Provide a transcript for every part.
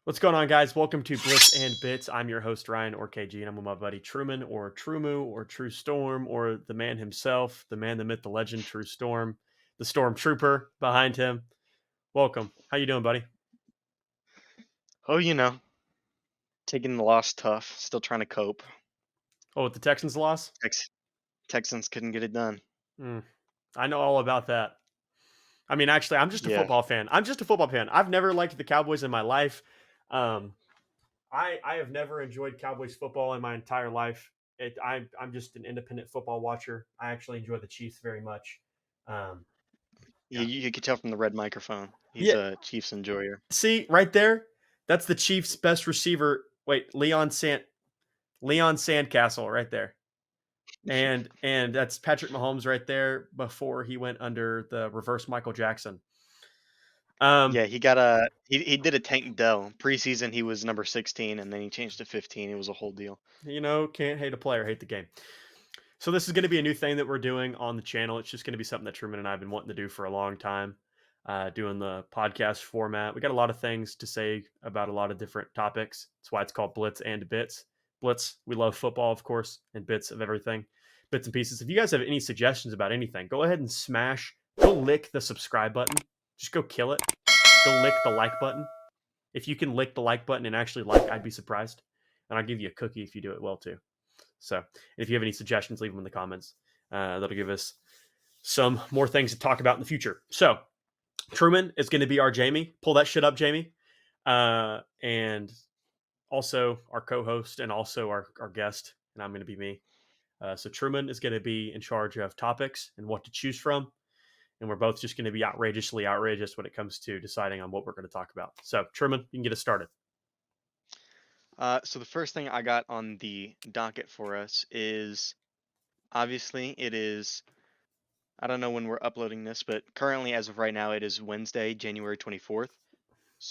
What's going on, guys? Welcome to Blitz and Bits. I'm your host, Ryan, or KG, and I'm with my buddy Truman, or Trumu, or True Storm, or the man himself, the man, the myth, the legend, True Storm, the Stormtrooper behind him. Welcome. How you doing, buddy? Oh, taking the loss tough. Still trying to cope. Oh, with the Texans loss? Texans couldn't get it done. Mm, I know all about that. I mean, actually, I'm just a Yeah, football fan. I'm just a football fan. I've never liked the Cowboys in my life. Um, I have never enjoyed Cowboys football in my entire life. I'm just an independent football watcher. I actually enjoy the Chiefs very much. Um, you, yeah, you could tell from the red microphone. He's yeah. a Chiefs enjoyer. See right there, that's the Chiefs' best receiver. Wait, Leon Sandcastle right there, and that's Patrick Mahomes right there before he went under the reverse Michael Jackson. Um, Yeah, he did a Tank Dell preseason. He was number 16, and then he changed to 15. It was a whole deal. can't hate a player, hate the game. So this is going to be a new thing that we're doing on the channel. It's just going to be something that Truman and I have been wanting to do for a long time. Doing the podcast format. We got a lot of things to say about a lot of different topics. That's why it's called Blitz and Bits. Blitz, we love football, of course, and bits of everything, bits and pieces. If you guys have any suggestions about anything, go ahead and go lick the subscribe button. Just go kill it. Go lick the like button. If you can lick the like button and actually like, I'd be surprised. And I'll give you a cookie if you do it well too. So if you have any suggestions, leave them in the comments. That'll give us some more things to talk about in the future. So Truman is going to be our Jamie. Pull that shit up, Jamie. And also our co-host and also our guest, and I'm going to be me. So Truman is going to be in charge of topics and what to choose from. And we're both just going to be outrageously outrageous when it comes to deciding on what we're going to talk about. So Truman, you can get us started. So the first thing I got on the docket for us is obviously it is. I don't know when we're uploading this, but currently, as of right now, it is Wednesday, January 24th.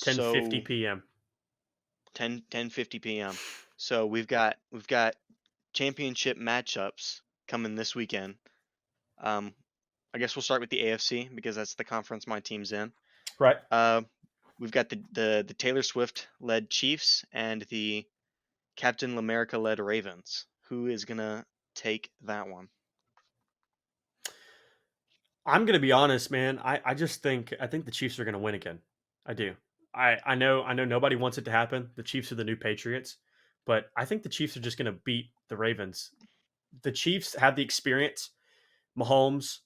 10:50 So p.m. 10:50 p.m. So we've got championship matchups coming this weekend. Um, I guess we'll start with the AFC because that's the conference my team's in. Right. Uh, we've got the Taylor Swift led Chiefs and the Captain Lamerica led Ravens. Who is gonna take that one? I'm gonna be honest, man. I think the Chiefs are gonna win again. I do. I know nobody wants it to happen. The Chiefs are the new Patriots, but I think the Chiefs are just gonna beat the Ravens. The Chiefs have the experience. Mahomes,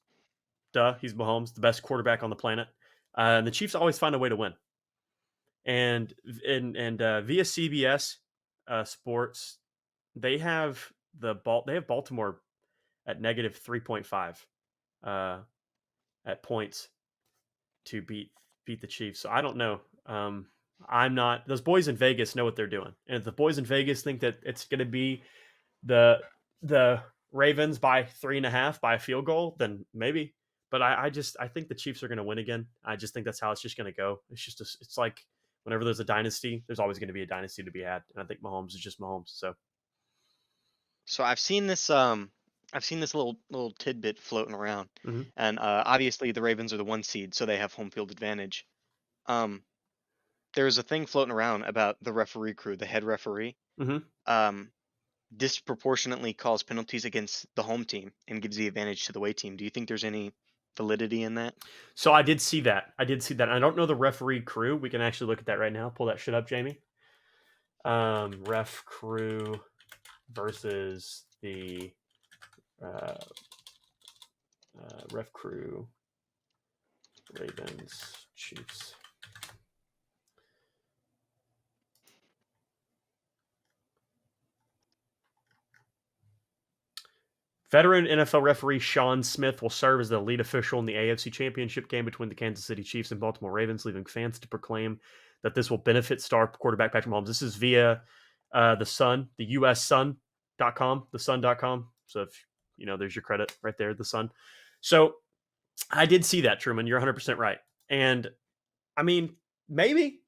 duh, he's Mahomes, the best quarterback on the planet. And the Chiefs always find a way to win. And via CBS Sports, they have they have Baltimore at negative 3.5 uh, at points to beat the Chiefs. So I don't know. I'm not. Those boys in Vegas know what they're doing, and if the boys in Vegas think that it's going to be the the Ravens by 3.5 by a field goal, then maybe. But I think the Chiefs are going to win again. I just think that's how it's just going to go. It's like whenever there's a dynasty, there's always going to be a dynasty to be had, and I think Mahomes is just Mahomes. So So I've seen this little tidbit floating around, mhm. and obviously the Ravens are the one seed, so they have home field advantage. Um, there's a thing floating around about the referee crew, the head referee, Mhm. um, disproportionately calls penalties against the home team and gives the advantage to the away team. Do you think there's any validity in that? So I did see that. I did see that. I don't know the referee crew. We can actually look at that right now. Pull that shit up, Jamie. Ref crew versus the uh, ref crew Ravens Chiefs. Veteran NFL referee Sean Smith will serve as the lead official in the AFC Championship game between the Kansas City Chiefs and Baltimore Ravens, leaving fans to proclaim that this will benefit star quarterback Patrick Mahomes. This is via the Sun, the US Sun.com, the Sun.com. So if there's your credit right there, the Sun. So I did see that, Truman. You're 100% right. And I mean, maybe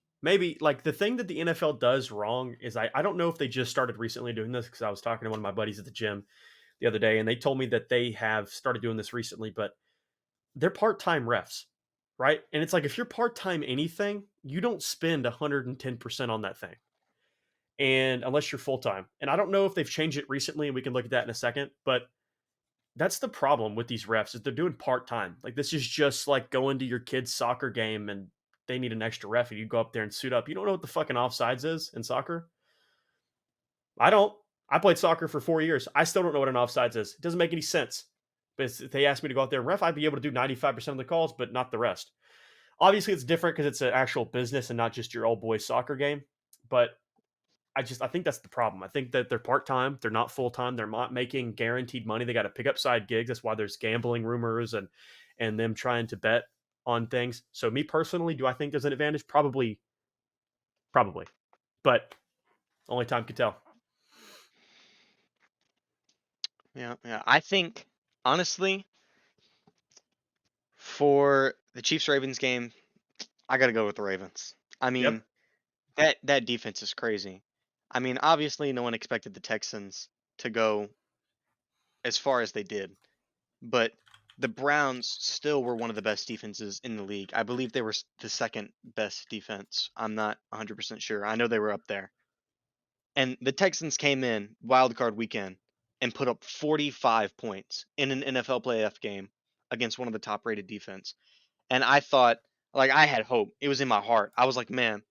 like the thing that the NFL does wrong is I don't know if they just started recently doing this because I was talking to one of my buddies at the gym the other day and they told me that they have started doing this recently, but they're part time refs. right? And it's like if you're part-time anything, you don't spend 110% on that thing. And unless you're full-time. And I don't know if they've changed it recently, and we can look at that in a second, but that's the problem with these refs is they're doing part-time. Like this is just like going to your kid's soccer game and they need an extra ref and you go up there and suit up. You don't know what the fucking offsides is in soccer? I don't. I played soccer for 4 years. I still don't know what an offsides is. It doesn't make any sense. But if they asked me to go out there and ref, I'd be able to do 95% of the calls, but not the rest. Obviously, it's different because it's an actual business and not just your old boy soccer game. But I think that's the problem. I think that they're part time, they're not full time, they're not making guaranteed money. They got to pick up side gigs. That's why there's gambling rumors and them trying to bet on things. So me personally, do I think there's an advantage? Probably, but only time can tell. Yeah. I think honestly, for the Chiefs Ravens game, I got to go with the Ravens. I Yep. mean, that defense is crazy. I mean, obviously, no one expected the Texans to go as far as they did, but the Browns still were one of the best defenses in the league. I believe they were the second best defense. I'm not 100% sure. I know they were up there. And the Texans came in wild card weekend and put up 45 points in an NFL playoff game against one of the top rated defense. And I thought, like, I had hope. It was in my heart. I was like, man,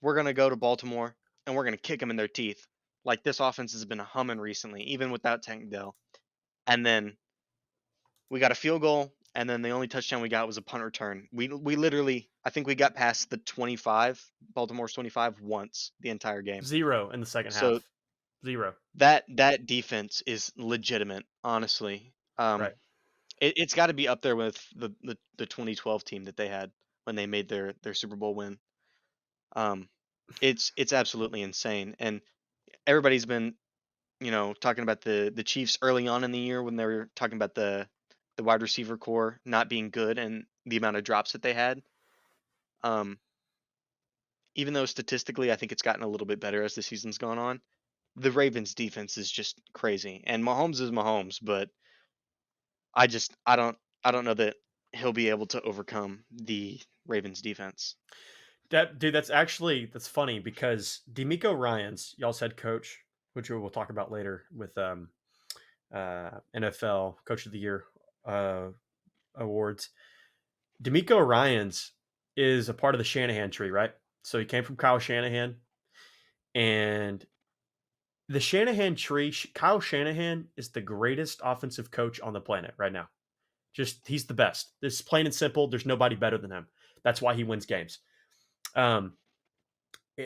we're going to go to Baltimore and we're going to kick them in their teeth. Like, this offense has been humming recently, even without Tank Dell. And then we got a field goal, and then the only touchdown we got was a punt return. We literally, I think we got past the 25, Baltimore's 25 once the entire game. 0 in the second So half. 0. that defense is legitimate, honestly. Right. It's got to be up there with the 2012 team that they had when they made their Super Bowl win. It's absolutely insane, and everybody's been talking about the Chiefs early on in the year when they were talking about the wide receiver core not being good and the amount of drops that they had. Even though statistically I think it's gotten a little bit better as the season's gone on, the Ravens defense is just crazy. And Mahomes is Mahomes, but I don't know that he'll be able to overcome the Ravens defense. That's funny because D'Amico Ryans, y'all's head coach, which we will talk about later with NFL Coach of the Year awards. D'Amico Ryans is a part of the Shanahan tree, right? So he came from Kyle Shanahan, and the Shanahan tree. Kyle Shanahan is the greatest offensive coach on the planet right now. Just he's the best. This is plain and simple. There's nobody better than him. That's why he wins games. I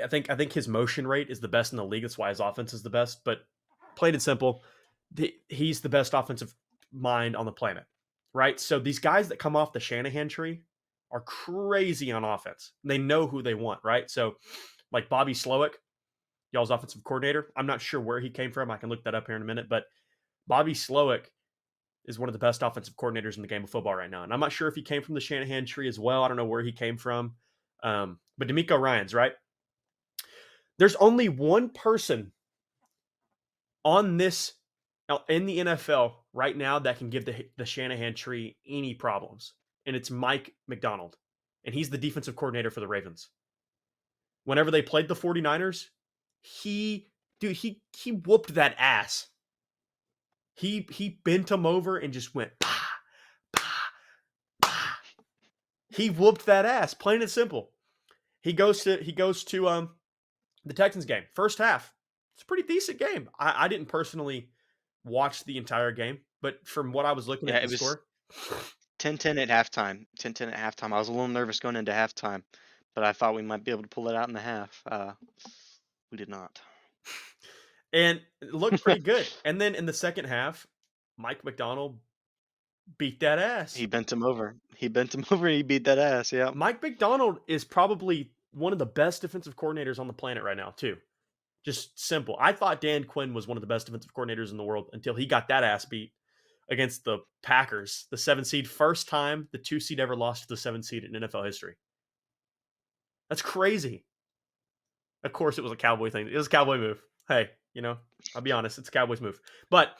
think his motion rate is the best in the league. That's why his offense is the best. But plain and simple, he's the best offensive mind on the planet, right? So these guys that come off the Shanahan tree are crazy on offense. They know who they want, right? So like Bobby Slowick, y'all's offensive coordinator. I'm not sure where he came from. I can look that up here in a minute. But Bobby Slowick is one of the best offensive coordinators in the game of football right now. And I'm not sure if he came from the Shanahan tree as well. I don't know where he came from. But D'Amico Ryans, right? There's only one person on this in the NFL right now that can give the Shanahan tree any problems, and it's Mike McDonald, and he's the defensive coordinator for the Ravens. Whenever they played the 49ers, he whooped that ass. He bent him over and just went pah, pah, pah. He whooped that ass, plain and simple. He goes to the Texans game. First half, it's a pretty decent game. I didn't personally watch the entire game, but from what I was looking Yeah, at it the was score, 10-10 at halftime. 10-10 at halftime. I was a little nervous going into halftime, but I thought we might be able to pull it out in the half. We did not. and it looked pretty good. And then in the second half, Mike McDonald beat that ass. He bent him over. He bent him over and he beat that ass. Yeah. Mike McDonald is probably one of the best defensive coordinators on the planet right now, too. Just simple. I thought Dan Quinn was one of the best defensive coordinators in the world until he got that ass beat against the Packers, the 7 seed. First time the 2 seed ever lost to the 7 seed in NFL history. That's crazy. Of course, it was a Cowboy thing. It was a Cowboy move. Hey, I'll be honest, it's a Cowboys move. But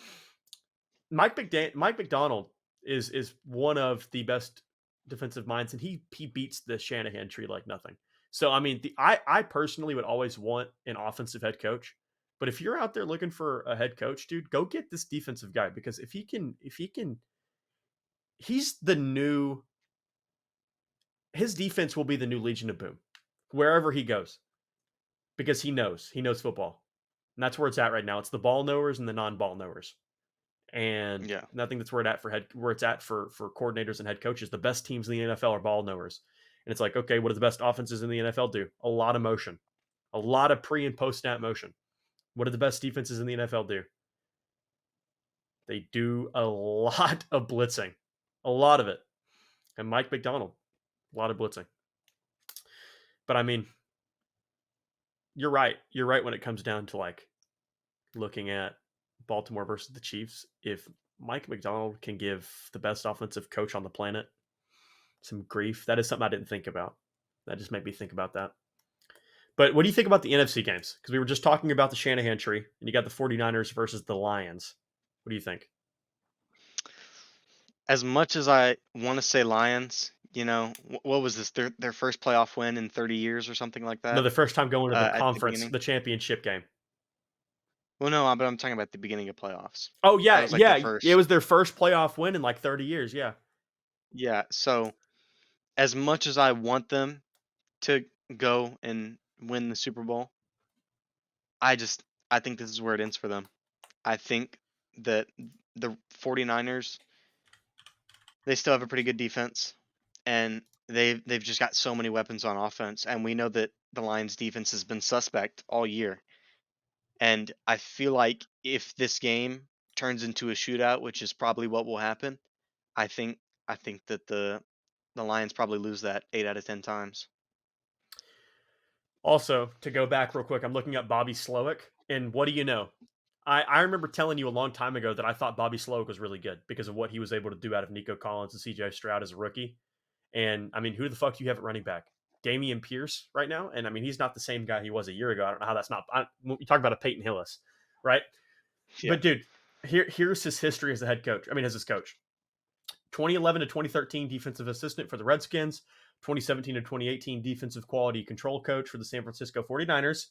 Mike McDonald is one of the best defensive minds, and he beats the Shanahan tree like nothing. So I mean, I personally would always want an offensive head coach, but if you're out there looking for a head coach, dude, go get this defensive guy because he's the new. His defense will be the new Legion of Boom, wherever he goes, because he knows football, and that's where it's at right now. It's the ball knowers and the non-ball knowers. And Yeah. I think that's where it's at for coordinators and head coaches. The best teams in the NFL are ball knowers, and it's like, okay, what do the best offenses in the NFL do? A lot of motion, a lot of pre and post snap motion. What do the best defenses in the NFL do? They do a lot of blitzing, a lot of it. And Mike McDonald, a lot of blitzing. But I mean, you're right. You're right when it comes down to like looking at Baltimore versus the Chiefs. If Mike McDonald can give the best offensive coach on the planet some grief, that is something I didn't think about. That just made me think about that. But what do you think about the NFC games? Because we were just talking about the Shanahan tree, and you got the 49ers versus the Lions. What do you think? As much as I want to say Lions, what was this? Their first playoff win in 30 years or something like No, that. the first time going to the At the conference, beginning. the championship game. Well, no, but I'm talking about the beginning of playoffs. Oh, That yeah, was like the yeah. first. It was their first playoff win in like 30 years, yeah. Yeah. So, as much as I want them to go and win the Super Bowl, I think this is where it ends for them. I think that the 49ers, they still have a pretty good defense, and they've just got so many weapons on offense, and we know that the Lions defense has been suspect all year. And I feel like if this game turns into a shootout, which is probably what will happen, I think that the Lions probably lose that 8 out of 10 times. Also, to go back real quick, I'm looking up Bobby Slowick, and what do you know? I remember telling you a long time ago that I thought Bobby Slowick was really good because of what he was able to do out of Nico Collins and CJ Stroud as a rookie. And I mean, who the fuck do you have at running back? Damian Pierce right now? And I mean, he's not the same guy he was a year ago. I don't know how that's not. You talk about a Peyton Hillis, right? Yeah. But dude, here's his history as a head coach. I mean, as his coach. 2011 to 2013 defensive assistant for the Redskins. 2017 to 2018 defensive quality control coach for the San Francisco 49ers.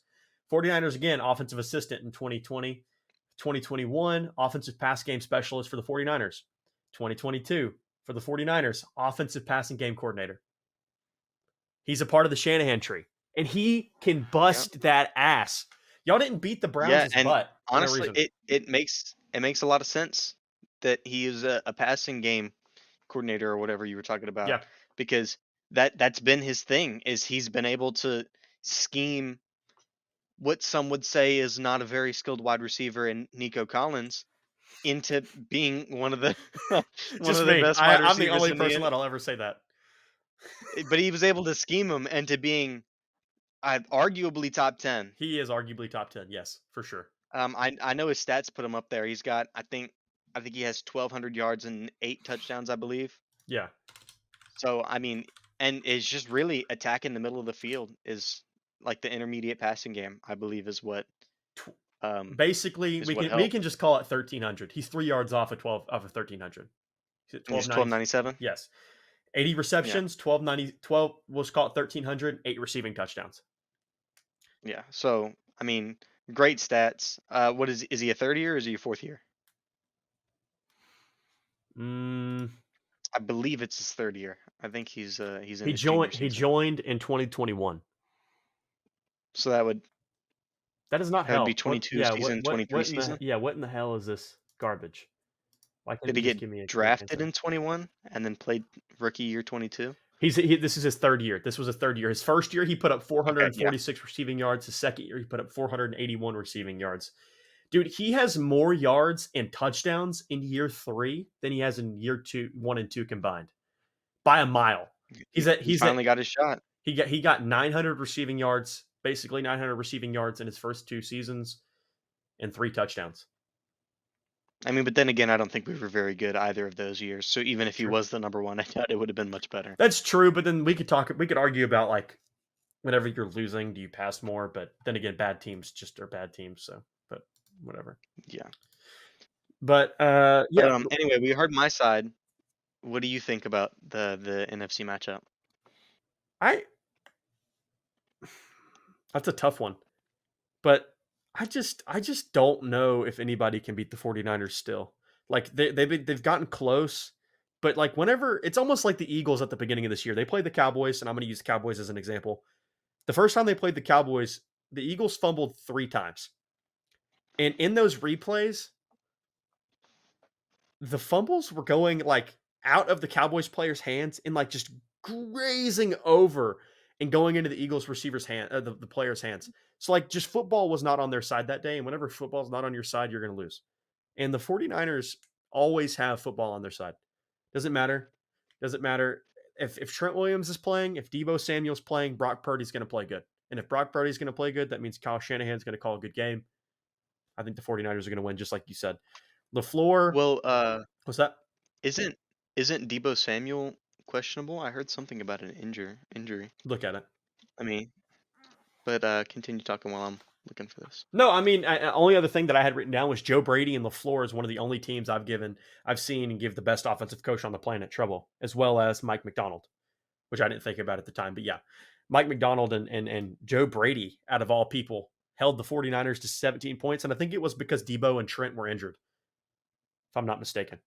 49ers again, offensive assistant in 2020. 2021, offensive pass game specialist for the 49ers. 2022, for the 49ers, offensive passing game coordinator. He's a part of the Shanahan tree, and he can bust that ass. Y'all didn't beat the Browns' butt. Honestly, it makes a lot of sense that he is a passing game coordinator or whatever you were talking about. Yeah. Because that's been his thing, is he's been able to scheme what some would say is not a very skilled wide receiver in Nico Collins into being one of the Just the me. best wide receivers. I'm the only person that'll ever say that. But he was able to scheme him into being arguably top 10. He is arguably top 10. Yes, for sure. I know his stats put him up there. He's got, I think he has 1,200 yards and 8 touchdowns, I believe. Yeah. So I mean, and is just really attacking the middle of the field, is like the intermediate passing game, I believe, is what. Basically, we can just call it 1,300. He's 3 yards off of 1,300. He's 1297. Yes. 80 receptions, 12, we'll just call it 1,300, 8 receiving touchdowns. Yeah. So, I mean, great stats. What is he a third year or is he a fourth year? I believe it's his third year. I think he's in his junior season. He joined in 2021. So that is not hell. That would be 22 season, 23 season. What in the hell is this garbage? Why did he get drafted in 21 and then played rookie year 22? This is his third year. This was his third year. His first year, he put up 446 receiving yards. His second year, he put up 481 receiving yards. Dude, he has more yards and touchdowns in year 3 than he has in year 1 and 2 combined, by a mile. He finally got his shot. He got 900 receiving yards, basically 900 receiving yards in his first 2 seasons, and 3 touchdowns. I mean, but then again, I don't think we were very good either of those years. So even if he was the number 1, I doubt it would have been much better. That's true, but then we could argue about, like, whenever you're losing, do you pass more? But then again, bad teams just are bad teams. So, but whatever. Yeah. But anyway, we heard my side. What do you think about the NFC matchup? I That's a tough one. But I just don't know if anybody can beat the 49ers still. Like they've gotten close, but like whenever it's almost like the Eagles at the beginning of this year. They played the Cowboys, and I'm going to use the Cowboys as an example. The first time they played the Cowboys, the Eagles fumbled 3 times. And in those replays, the fumbles were going like out of the Cowboys players' hands and like just grazing over and going into the Eagles receivers' hand, the players' hands. So like just football was not on their side that day. And whenever football's not on your side, you're going to lose. And the 49ers always have football on their side. Doesn't matter. Doesn't matter. If Trent Williams is playing, if Debo Samuel's playing, Brock Purdy's going to play good. And if Brock Purdy's going to play good, that means Kyle Shanahan's going to call a good game. I think the 49ers are going to win, just like you said. LaFleur, Well, what's that? isn't isn't Debo Samuel questionable? I heard something about an injury. Look at it. I mean, but continue talking while I'm looking for this. No, I mean, only other thing that I had written down was Joe Brady and LaFleur is one of the only teams I've seen and give the best offensive coach on the planet trouble, as well as Mike McDonald, which I didn't think about at the time. But yeah, Mike McDonald and Joe Brady, out of all people, held the 49ers to 17 points. And I think it was because Debo and Trent were injured, if I'm not mistaken.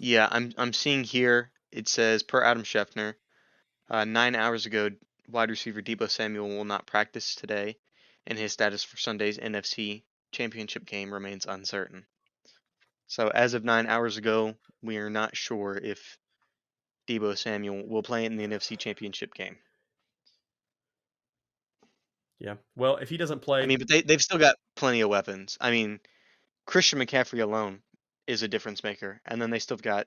Yeah, I'm seeing here. It says per Adam Schefter, 9 hours ago, wide receiver Debo Samuel will not practice today, and his status for Sunday's NFC Championship game remains uncertain. So as of 9 hours ago, we are not sure if Debo Samuel will play in the NFC Championship game. Yeah. Well, if he doesn't I play, mean, but they've still got plenty of weapons. I mean, Christian McCaffrey alone is a difference maker, and then they still got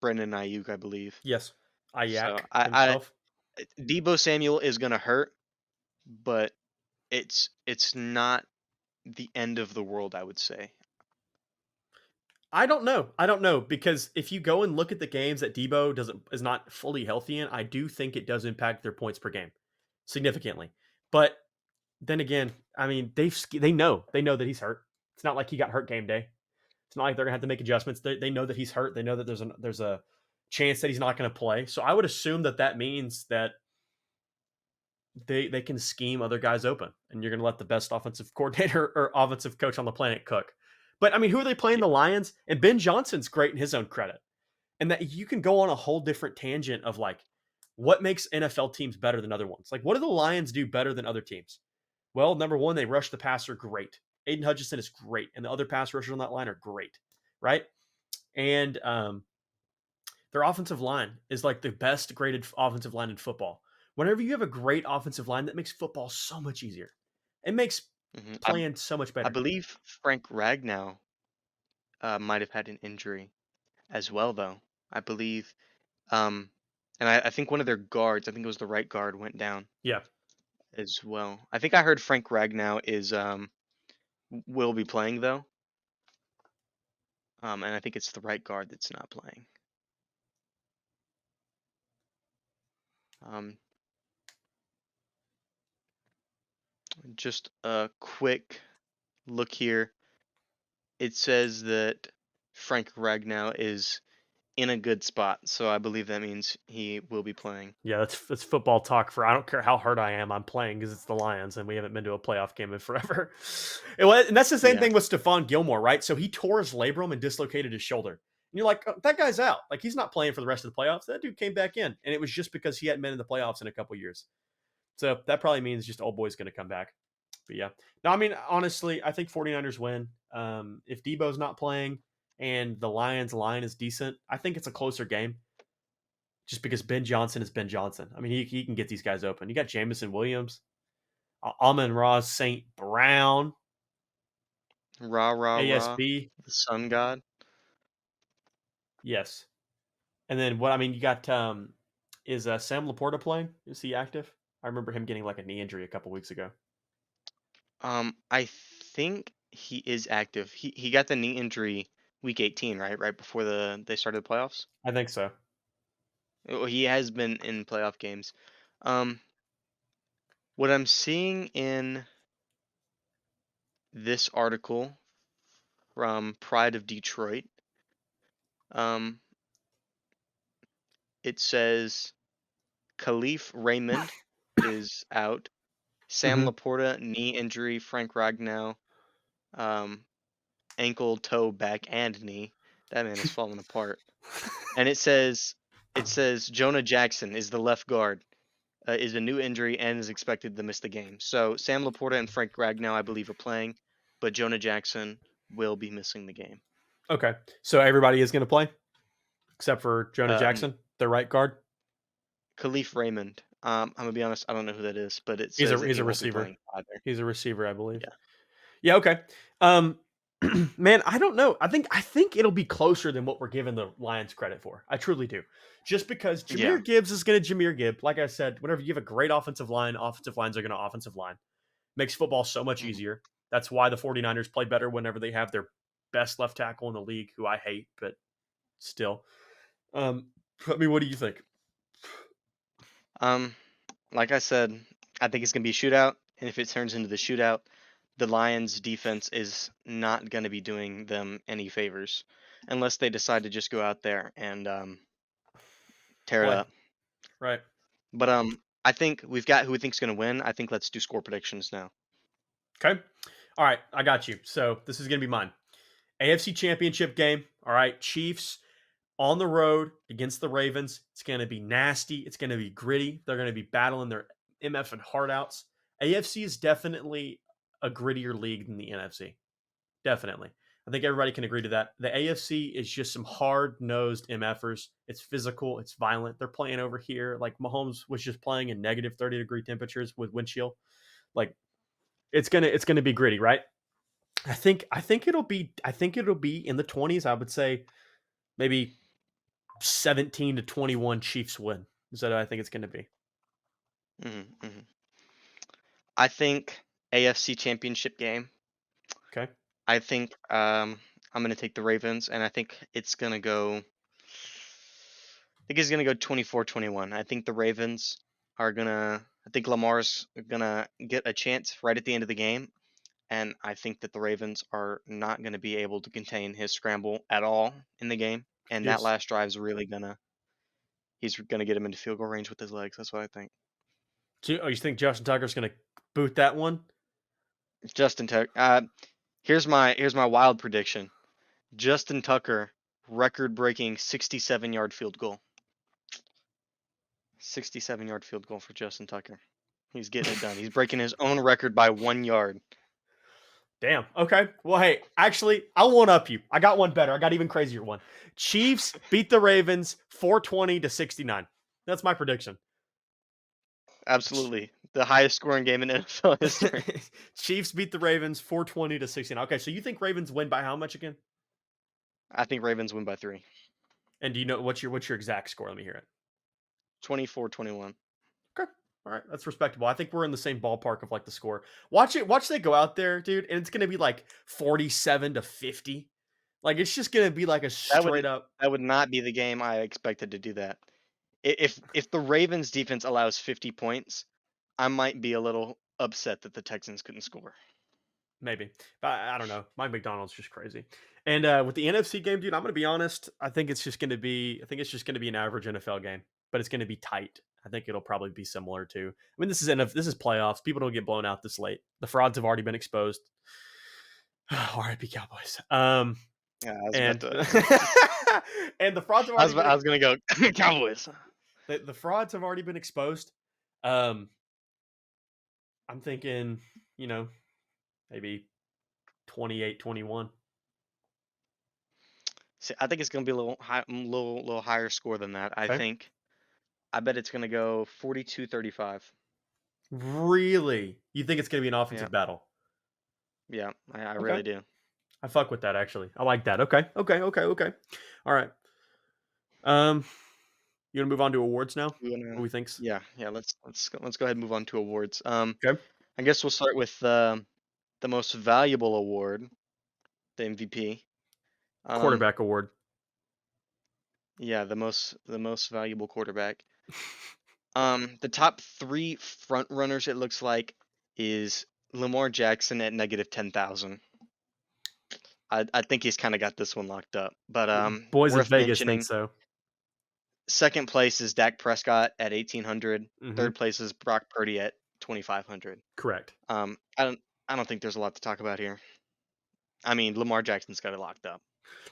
Brendan Ayuk, I believe. yes, So Ayak I himself. Debo Samuel is gonna hurt, but it's not the end of the world, I would say. I don't know. I don't know because if you go and look at the games that Debo doesn't is not fully healthy in, I do think it does impact their points per game significantly. But then again, I mean, they know that he's hurt. It's not like he got hurt game day. It's not like they're gonna have to make adjustments. They know that he's hurt. They know that there's a chance that he's not going to play. So I would assume that that means that they can scheme other guys open, and you're going to let the best offensive coordinator or offensive coach on the planet cook. But I mean, who are they playing? Yeah. The Lions, and Ben Johnson's great in his own credit, and that you can go on a whole different tangent of like what makes NFL teams better than other ones. Like, what do the Lions do better than other teams? Well, number one, they rush the passer great. Aiden Hutchinson is great, and the other pass rushers on that line are great, right? And their offensive line is like the best graded offensive line in football. Whenever you have a great offensive line, that makes football so much easier. It makes hmm I playing so much I better. believe Frank Ragnow might have had an injury as well, though. I believe, um, and I think one of their guards, I think it was the right guard, went down Yeah. as well. I think I heard Frank Ragnow is will be playing though, and I think it's the right guard that's not playing. Um, just a quick look here. It says that Frank Ragnow is in a good spot, so I believe that means he will be playing. Yeah, that's football talk for I don't care how hard I am, I'm playing because it's the Lions and we haven't been to a playoff game in forever. And that's the same Yeah. thing with Stephon Gilmore, right? So he tore his labrum and dislocated his shoulder. And you're like, oh, that guy's out. Like he's not playing for the rest of the playoffs. That dude came back in, and it was just because he hadn't been in the playoffs in a couple years. So that probably means just old boy's going to come back. But yeah, no, I mean, honestly, I think 49ers win. If Debo's not playing and the Lions line is decent, I think it's a closer game just because Ben Johnson is Ben Johnson. I mean, he can get these guys open. You got Jamison Williams, Amon Ross, St. Brown, Rah rah rah. ASB. The Sun God. Yes. And then what I mean, you got is Sam Laporta playing? Is he active? I remember him getting like a knee injury a couple weeks ago. I think he is active. He got the knee injury week 18, right? Right before they started the playoffs. I think so. Well, he has been in playoff games. Um, what I'm seeing in this article from Pride of Detroit, um, it says Khalif Raymond is out. Sam Hmm. Laporta, knee injury. Frank Ragnow, um, ankle, toe, back, and knee. That man is falling apart. And it says Jonah Jackson is the left guard. Is a new injury and is expected to miss the game. So Sam Laporta and Frank Ragnow, I believe, are playing, but Jonah Jackson will be missing the game. Okay, so everybody is going to play except for Jonah Um, Jackson, the right guard. Khalif Raymond. I'm gonna be honest, I don't know who that is, but it He's says a that he's he a won't be receiver. playing either. He's a receiver, I believe. Yeah. Yeah. Okay. Um, man, I don't know. I think it'll be closer than what we're giving the Lions credit for. I truly do. Just because Yeah. Jameer Gibbs is going to Jameer Gibb. Like I said, whenever you have a great offensive line, offensive lines are going to offensive line. Makes football so much Mhm. easier. That's why the 49ers play better whenever they have their best left tackle in the league, who I hate, but still. Um, I mean, what do you think? Um, like I said, I think it's gonna be a shootout, and if it turns into the shootout, the Lions defense is not gonna be doing them any favors, unless they decide to just go out there and tear it Play. up. Right. But I think we've got who we think's gonna win. I think let's do score predictions now. Okay. All right. I got you. So this is going to be mine. AFC Championship game. All right. Chiefs on the road against the Ravens. It's going to be nasty. It's going to be gritty. They're going to be battling their MF and heart outs. AFC is definitely a grittier league than the NFC. Definitely. I think everybody can agree to that. The AFC is just some hard nosed MFers. It's physical. It's violent. They're playing over here. Like Mahomes was just playing in negative 30-degree temperatures with wind chill. Like it's gonna be gritty, right? I think it'll be in the 20s. I would say maybe 17-21 Chiefs win. Is that what I think it's going to be? Hmm. I think AFC Championship game. Okay. I think I'm gonna take the Ravens, and I think it's gonna go. I think it's gonna go 24-21. I think the Ravens are gonna. I think Lamar's gonna get a chance right at the end of the game, and I think that the Ravens are not gonna be able to contain his scramble at all in the game. And that Yes. last drive's really gonna. He's gonna get him into field goal range with his legs. That's what I think. So, you think Justin Tucker's going to boot that one? Justin Tucker. Here's my wild prediction. Justin Tucker record-breaking 67-yard field goal. 67-yard field goal for Justin Tucker. He's getting it done. He's breaking his own record by 1 yard. Damn. Okay. Well, hey, actually, I'll one up you. I got one better. I got even crazier one. Chiefs beat the Ravens 420-69. That's my prediction. Absolutely. The highest scoring game in NFL history. Chiefs beat the Ravens 420-69. Okay, so you think Ravens win by how much again? I think Ravens win by 3. And do you know what's your exact score? Let me hear it. 24-21. Okay. All right, that's respectable. I think we're in the same ballpark of like the score. Watch they go out there, dude, and it's gonna be like 47-50. Like it's just gonna be like a That would straight up. that would not be the game I expected to do that. If the Ravens defense allows 50 points, I might be a little upset that the Texans couldn't score. Maybe. But I don't know. Mike McDonald's just crazy. And with the NFC game, dude, I'm gonna be honest. I think it's just gonna be an average NFL game, but it's gonna be tight. I think it'll probably be similar to. I mean, this is playoffs. People don't get blown out this late. The frauds have already been exposed. R.I.P. Cowboys. Yeah, I was about And to. and the frauds have I was already been I was gonna go Cowboys. the frauds have already been exposed. Um, I'm thinking, you know, maybe 28-21. See, I think it's gonna be a little high, little higher score than that. Okay. I bet it's gonna go 42-35. Really? You think it's going to be an Yeah, offensive battle? yeah, I Okay. really do. I fuck with that actually. I like that. Okay. Okay. Okay. Okay. All right. Um, you want to move on to awards now? We wanna, What we thinks? yeah. Let's go ahead and move on to awards. Okay. I guess we'll start with the most valuable award, the MVP. Um, Quarterback award. yeah, the most valuable quarterback. The top 3 front runners it looks like is Lamar Jackson at negative 10,000. I think he's kind of got this one locked up. But Boys in worth Vegas think mentioning, so. Second place is Dak Prescott at 1,800. Mm-hmm. Third place is Brock Purdy at 2,500. Correct. I don't think there's a lot to talk about here. I mean, Lamar Jackson's got it locked up.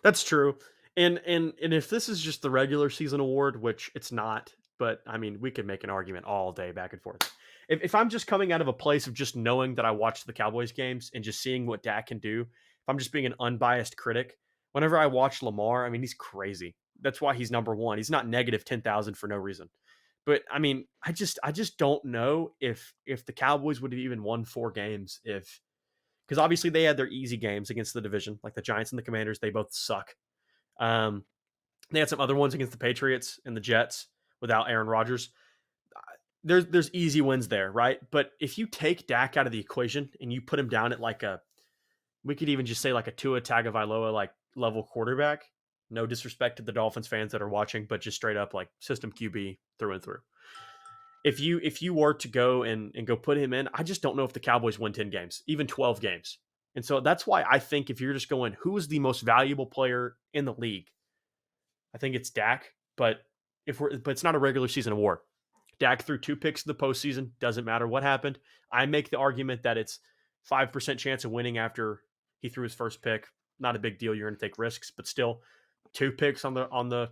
That's true. And if this is just the regular season award, which it's not, but I mean, we could make an argument all day back and forth. If I'm just coming out of a place of just knowing that I watched the Cowboys games and just seeing what Dak can do, if I'm just being an unbiased critic, whenever I watch Lamar, I mean, he's crazy. That's why he's number one. He's not negative 10,000 for no reason. But I mean, I just don't know if the Cowboys would have even won 4 games if because obviously they had their easy games against the division, like the Giants and the Commanders. They both suck. Um, they had some other ones against the Patriots and the Jets without Aaron Rodgers. There's easy wins there, right? But if you take Dak out of the equation and you put him down at like we could even just say like a Tua Tagovailoa like level quarterback. No disrespect to the Dolphins fans that are watching, but just straight up like system QB through and through. If you were to go and go put him in, I just don't know if the Cowboys win 10 games, even 12 games. And so that's why I think if you're just going, who is the most valuable player in the league? I think it's Dak, but it's not a regular season award. Dak threw 2 picks in the postseason. Doesn't matter what happened. I make the argument that it's 5% chance of winning after he threw his first pick. Not a big deal. You're going to take risks, but still, 2 picks on the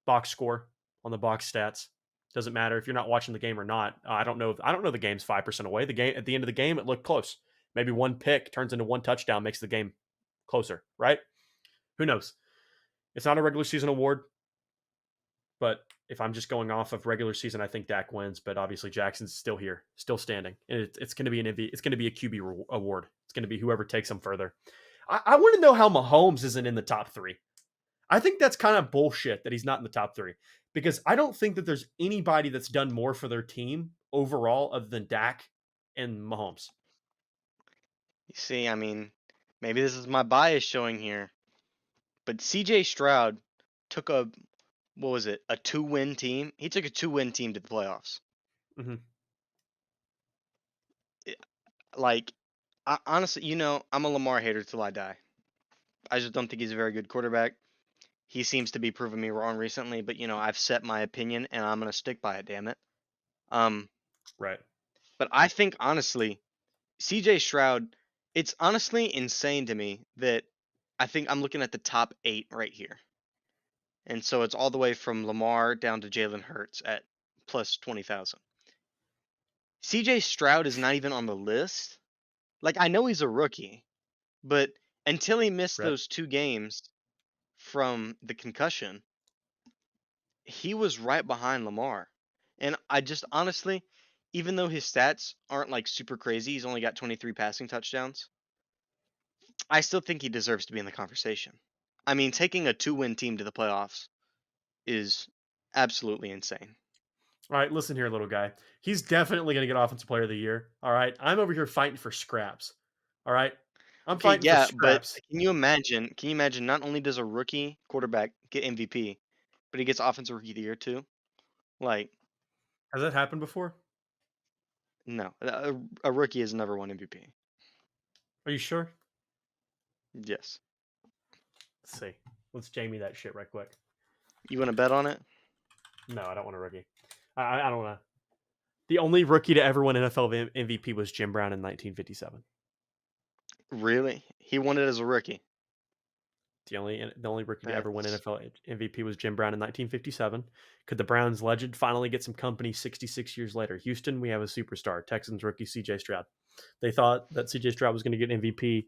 box score, on the box stats. Doesn't matter if you're not watching the game or not. I don't know the game's 5% away. The game at the end of the game, it looked close. Maybe one pick turns into one touchdown, makes the game closer, right? Who knows? It's not a regular season award, but if I'm just going off of regular season, I think Dak wins. But obviously Jackson's still here, still standing, and it's going to be it's going to be a QB award. It's going to be whoever takes him further. I want to know how Mahomes isn't in the top 3. I think that's kind of bullshit that he's not in the top 3 because I don't think that there's anybody that's done more for their team overall other than Dak and Mahomes. You see, I mean, maybe this is my bias showing here, but CJ Stroud took a what was it? A 2-win team. He took a 2-win team to the playoffs. Mm-hmm. Like, honestly, I'm a Lamar hater till I die. I just don't think he's a very good quarterback. He seems to be proving me wrong recently, but I've set my opinion and I'm gonna stick by it. Damn it. Um, Right. but I think honestly, CJ Stroud, it's honestly insane to me that I think I'm looking at the top 8 right here. And so it's all the way from Lamar down to Jalen Hurts at plus 20,000. CJ Stroud is not even on the list. Like, I know he's a rookie, but until he missed Right. those 2 games from the concussion, he was right behind Lamar. And I just honestly, even though his stats aren't like super crazy, he's only got 23 passing touchdowns. I still think he deserves to be in the conversation. I mean, taking a 2-win team to the playoffs is absolutely insane. All right, listen here, little guy. He's definitely going to get Offensive Player of the Year. All right, I'm over here fighting for scraps. All right, I'm Okay, fighting for yeah, but scraps. can you imagine? Can you imagine? Not only does a rookie quarterback get MVP, but he gets Offensive Rookie of the Year too. Like, Has that happened before? no, a rookie has never won MVP. Are you sure? Yes. Let's see. Let's Jamie that shit right quick. You want to bet on it? No, I don't want a rookie. I don't want to. The only rookie to ever win NFL MVP was Jim Brown in 1957. Really? He won it as a rookie. The only rookie to ever win That's NFL MVP was Jim Brown in 1957. Could the Browns legend finally get some company 66 years later? Houston, we have a superstar. Texans rookie CJ Stroud. They thought that CJ Stroud was going to get MVP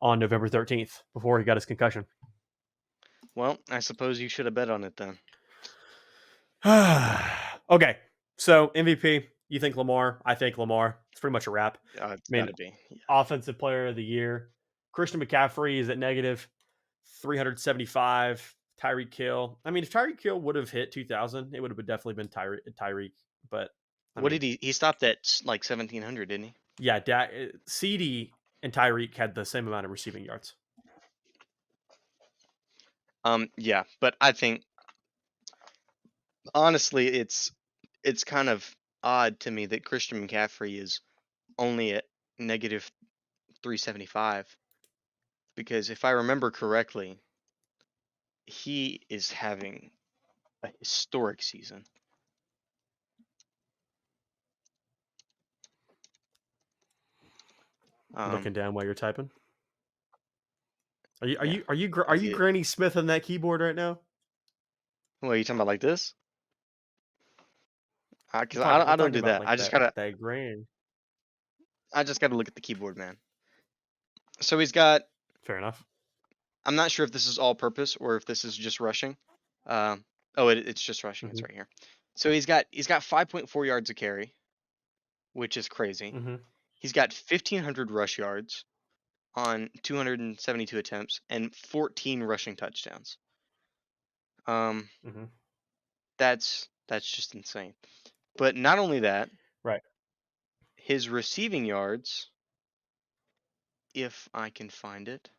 on November 13th before he got his concussion. well. I suppose you should have bet on it then. Okay, so MVP, you think Lamar? I think Lamar. It's pretty much a wrap. It's I got mean, to be. Yeah. Offensive Player of the Year. Christian McCaffrey is at negative 375. Tyreek Hill. I mean, if Tyreek Hill would have hit 2,000, it would have definitely been Tyreek. But I What mean, did he stopped at like 1,700, didn't he? yeah, CD and Tyreek had the same amount of receiving yards. Yeah, but I think honestly, it's kind of odd to me that Christian McCaffrey is only at negative 375 because if I remember correctly, he is having a historic season. Looking down while you're typing. Are you Yeah, are you Granny Smith on that keyboard right now? What are you talking about, like this? Because We're I don't talking do about that. like that grain. I just gotta look at the keyboard, man. So he's got. Fair enough. I'm not sure if this is all purpose or if this is just rushing. It's just rushing. It's Mm-hmm. right here. So he's got 5.4 yards a carry, which is crazy. Mm-hmm. He's got 1,500 rush yards on 272 attempts and 14 rushing touchdowns. Mm-hmm. That's just insane. But not only that, Right. his receiving yards, if I can find it.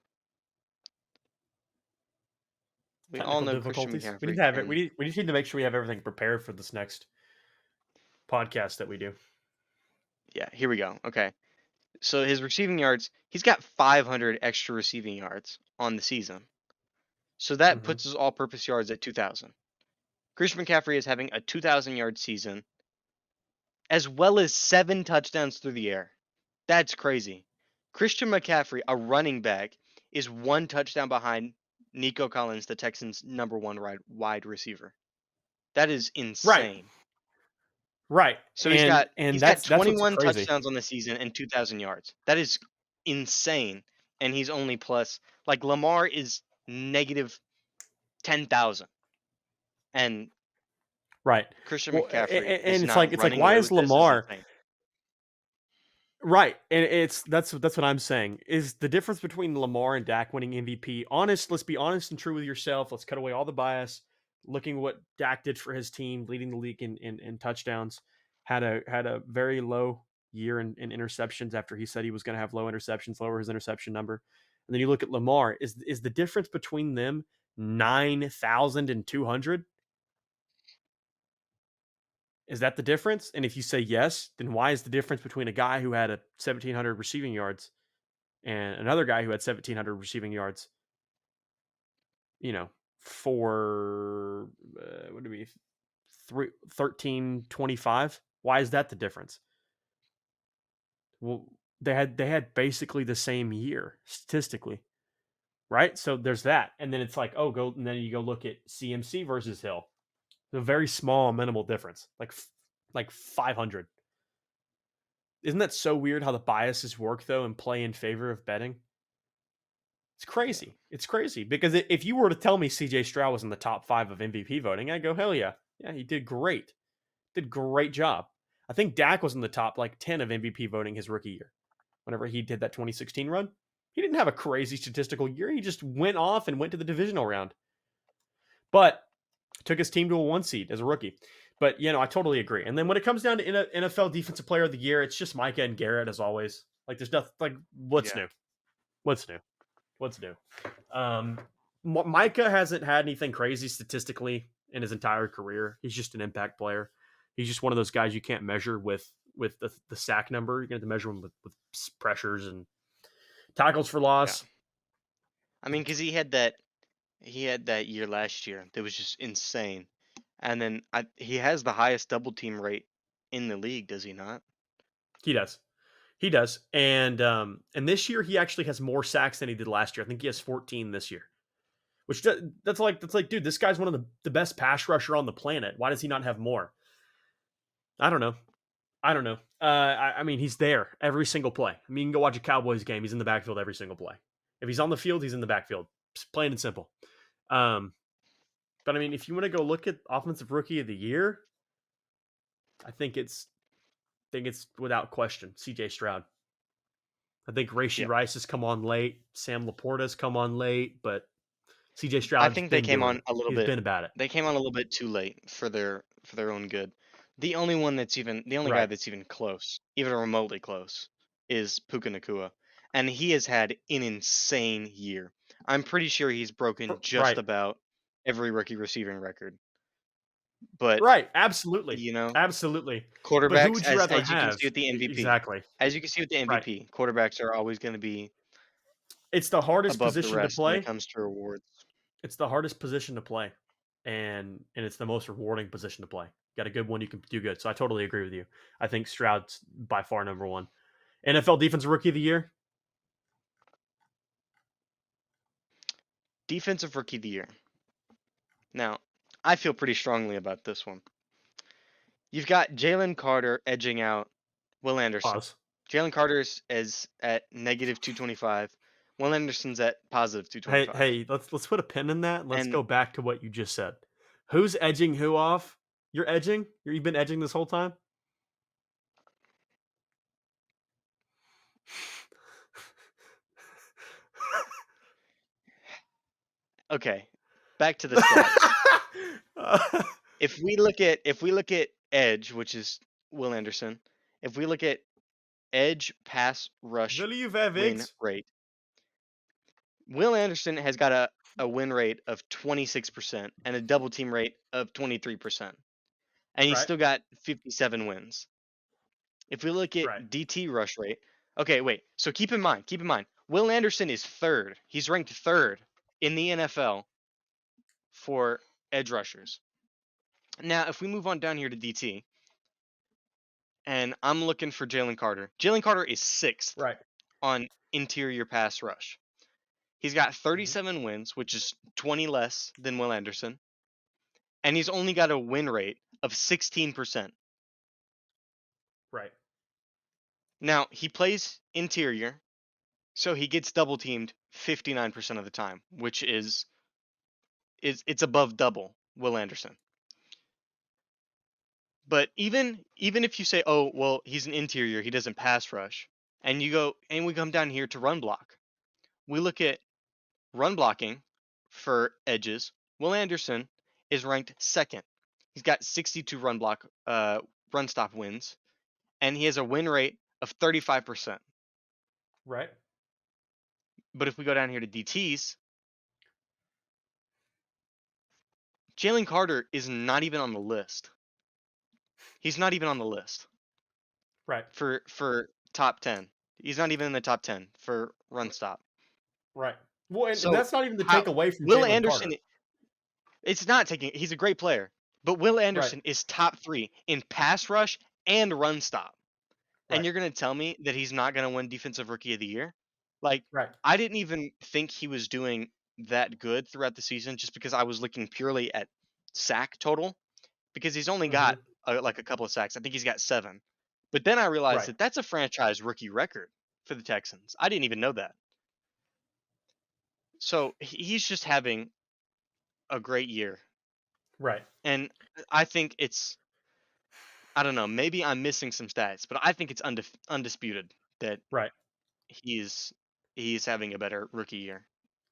We all Technical know Christian difficulties. We need McCaffrey to have it. can. We just need to make sure we have everything prepared for this next podcast that we do. Yeah, here we go. Okay. So his receiving yards, he's got 500 extra receiving yards on the season. So that Mm-hmm. puts his all-purpose yards at 2,000. Christian McCaffrey is having a 2,000-yard season, as well as 7 touchdowns through the air. That's crazy. Christian McCaffrey, a running back, is 1 touchdown behind Nico Collins, the Texans' #1 wide receiver. That is Right. insane. Right. So And he's got that's what's 21 crazy. touchdowns on the season and 2,000 yards. That is insane. And he's only plus, like, Lamar is negative 10,000. And Right. Christian Well, McCaffrey is and it's not like running why away is with this. Is Lamar insane. right? And that's what I'm saying is the difference between Lamar and Dak winning MVP. Let's be honest and true with yourself. Let's cut away all the bias. Looking what Dak did for his team, leading the league in touchdowns, had a very low year in interceptions after he said he was going to have low interceptions, lower his interception number. And then you look at Lamar. Is the difference between them 9,200? Is that the difference? And if you say yes, then why is the difference between a guy who had a 1,700 receiving yards and another guy who had 1,700 receiving yards, for what do we 1325? Why is that the difference? Well, they had basically the same year statistically, right? So there's that, and then it's like, and then you go look at CMC versus Hill, a very small, minimal difference, like 500. Isn't that so weird how the biases work though and play in favor of betting? It's crazy. Yeah. It's crazy because if you were to tell me CJ Stroud was in the top 5 of MVP voting, I'd go, hell yeah. Yeah, he did great. Did great job. I think Dak was in the top 10 of MVP voting his rookie year. Whenever he did that 2016 run, he didn't have a crazy statistical year. He just went off and went to the divisional round. But took his team to a 1 seed as a rookie. But, I totally agree. And then when it comes down to NFL Defensive Player of the Year, it's just Micah and Garrett as always. Like, there's nothing, like, what's new? What's new? What's new? Micah hasn't had anything crazy statistically in his entire career. He's just an impact player. He's just one of those guys you can't measure with the sack number. You're going to have to measure him with pressures and tackles for loss. Yeah. I mean, because he had that year last year that was just insane. And then he has the highest double team rate in the league, does he not? He does. He does. And this year he actually has more sacks than he did last year. I think he has 14 this year. Which that's like, dude, this guy's one of the best pass rusher on the planet. Why does he not have more? I don't know. I mean, he's there every single play. I mean, you can go watch a Cowboys game. He's in the backfield every single play. If he's on the field, he's in the backfield. Just plain and simple. But I mean, if you want to go look at Offensive Rookie of the Year, I think it's without question CJ Stroud. I think Rashee Rice has come on late. Sam Laporta has come on late, but CJ Stroud. I think they came on a little bit. He's been about it. They came on a little bit too late for their own good. The only guy that's even close, even remotely close, is Puka Nacua, and he has had an insane year. I'm pretty sure he's broken just about every rookie receiving record. But absolutely, absolutely. Quarterbacks, as you can see with the MVP, exactly. As you can see with the MVP, quarterbacks are always going to be. It's the hardest position to play when it comes to rewards. It's the hardest position to play. and it's the most rewarding position to play. Got a good one, you can do good. So I totally agree with you. I think Stroud's by far number one. NFL Defensive Rookie of the Year. Defensive Rookie of the Year. Now, I feel pretty strongly about this one. You've got Jalen Carter edging out Will Anderson. Pause. Jalen Carter's is at negative 225. Will Anderson's at positive 225. Hey, let's put a pin in that. Let's And go back to what you just said. Who's edging who off? You're edging? You've been edging this whole time? okay, back to the stats. If we look at edge, which is Will Anderson, if we look at edge pass rush win rate, Will Anderson has got a win rate of 26% and a double team rate of 23%. And he's still got 57 wins. If we look at DT rush rate, okay, wait. So keep in mind, Will Anderson is third. He's ranked third in the NFL for edge rushers. Now, if we move on down here to DT, and I'm looking for Jalen Carter. Jalen Carter is sixth on interior pass rush. He's got 37 wins, which is 20 less than Will Anderson. And he's only got a win rate of 16%. Right. Now, he plays interior, so he gets double teamed 59% of the time, which is it's above double Will Anderson. But even if you say, oh, well, he's an interior, he doesn't pass rush, and we come down here to run block. We look at run blocking for edges. Will Anderson is ranked second. He's got 62 run stop wins, and he has a win rate of 35%. Right. But if we go down here to DTs, Jalen Carter is not even on the list. He's not even on the list. Right. For top 10. He's not even in the top 10 for run stop. Right. Well, and that's not even the takeaway from Will Jalen Anderson. Carter. It's not taking. He's a great player, but Will Anderson is top 3 in pass rush and run stop. And you're gonna tell me that he's not gonna win Defensive Rookie of the Year? Like, I didn't even think he was doing that good throughout the season, just because I was looking purely at sack total, because he's only got like a couple of sacks. I think he's got 7. But then I realized that that's a franchise rookie record for the Texans. I didn't even know that. So he's just having a great year. Right. And I think I don't know, maybe I'm missing some stats, but I think it's undisputed that he's having a better rookie year.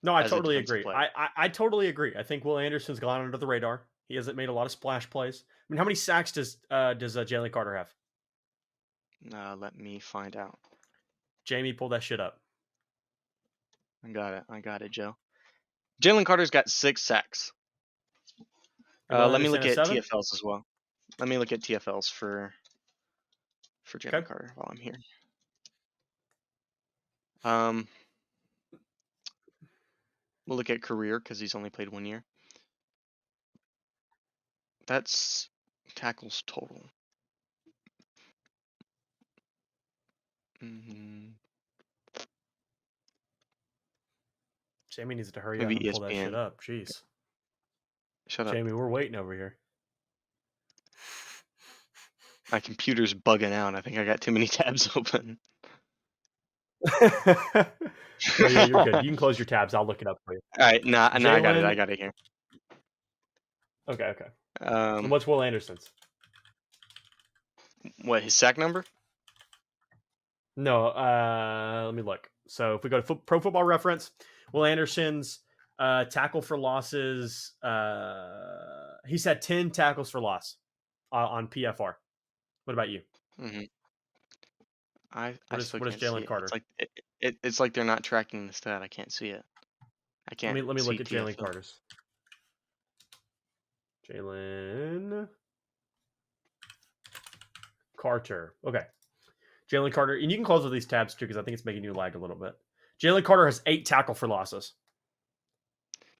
No, I totally agree. I totally agree. I think Will Anderson's gone under the radar. He hasn't made a lot of splash plays. I mean, how many sacks does Jalen Carter have? Let me find out. Jamie, pull that shit up. I got it, Joe. Jalen Carter's got 6 sacks. Let me look at TFLs as well. Let me look at TFLs for Jalen Carter while I'm here. We'll look at career because he's only played 1 year. That's tackles total. Jamie needs to hurry up and pull that shit up. Jeez. Shut up. Jamie, we're waiting over here. My computer's bugging out. I think I got too many tabs open. No, yeah, you're good. You can close your tabs. I'll look it up for you. All right. Nah, I got it. I got it here. Okay. And what's Will Anderson's? What, his sack number? No, let me look. So if we go to Pro Football Reference, Will Anderson's tackle for losses, he's had 10 tackles for loss on PFR. What about you? What is Jalen Carter? It's like they're not tracking the stat. I can't see it. I can't. Let me look at Jalen Carter's. Jalen Carter. Okay. Jalen Carter, and you can close with these tabs too because I think it's making you lag a little bit. Jalen Carter has 8 tackle for losses.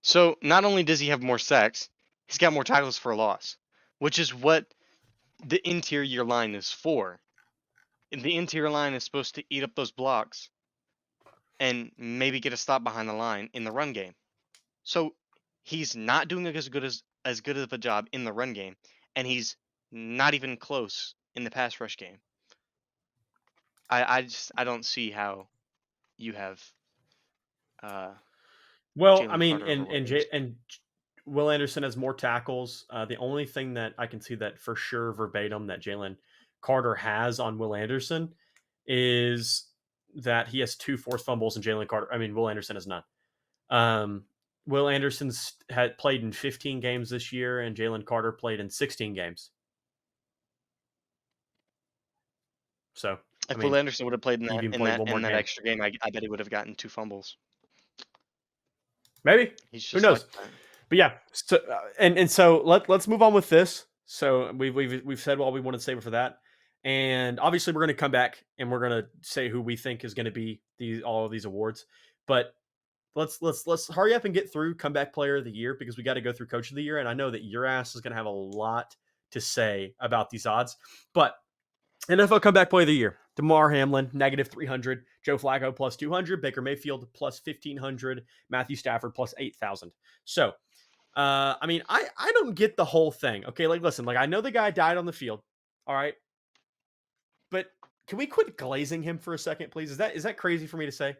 So not only does he have more sacks, He's got more tackles for a loss, which is what the interior line is for. And the interior line is supposed to eat up those blocks and maybe get a stop behind the line in the run game. So he's not doing as good of a job in the run game, and he's not even close in the pass rush game. I don't see how you have uh, Well, I Jalen mean, Carter over Will Anderson. Will Anderson has more tackles. The only thing that I can see that for sure verbatim that Jalen Carter has on Will Anderson is that he has 2 forced fumbles and Will Anderson has none. Um, Will Anderson's had played in 15 games this year, and Jalen Carter played in 16 games. So, I If Will mean, Anderson would have played in he that even played one more game. extra game, I bet he would have gotten 2 fumbles. Maybe. He's Who just like knows? that. But yeah, so so let's move on with this. So we've said what we wanted to say for that, and obviously we're going to come back and we're going to say who we think is going to be all of these awards. But let's hurry up and get through comeback player of the year because we got to go through coach of the year, and I know that your ass is going to have a lot to say about these odds. But NFL comeback player of the year: Damar Hamlin -300, Joe Flacco +200, Baker Mayfield +1500, Matthew Stafford +8000. So I mean, I don't get the whole thing. Okay, like listen, like I know the guy died on the field. All right. But can we quit glazing him for a second, please? Is that crazy for me to say?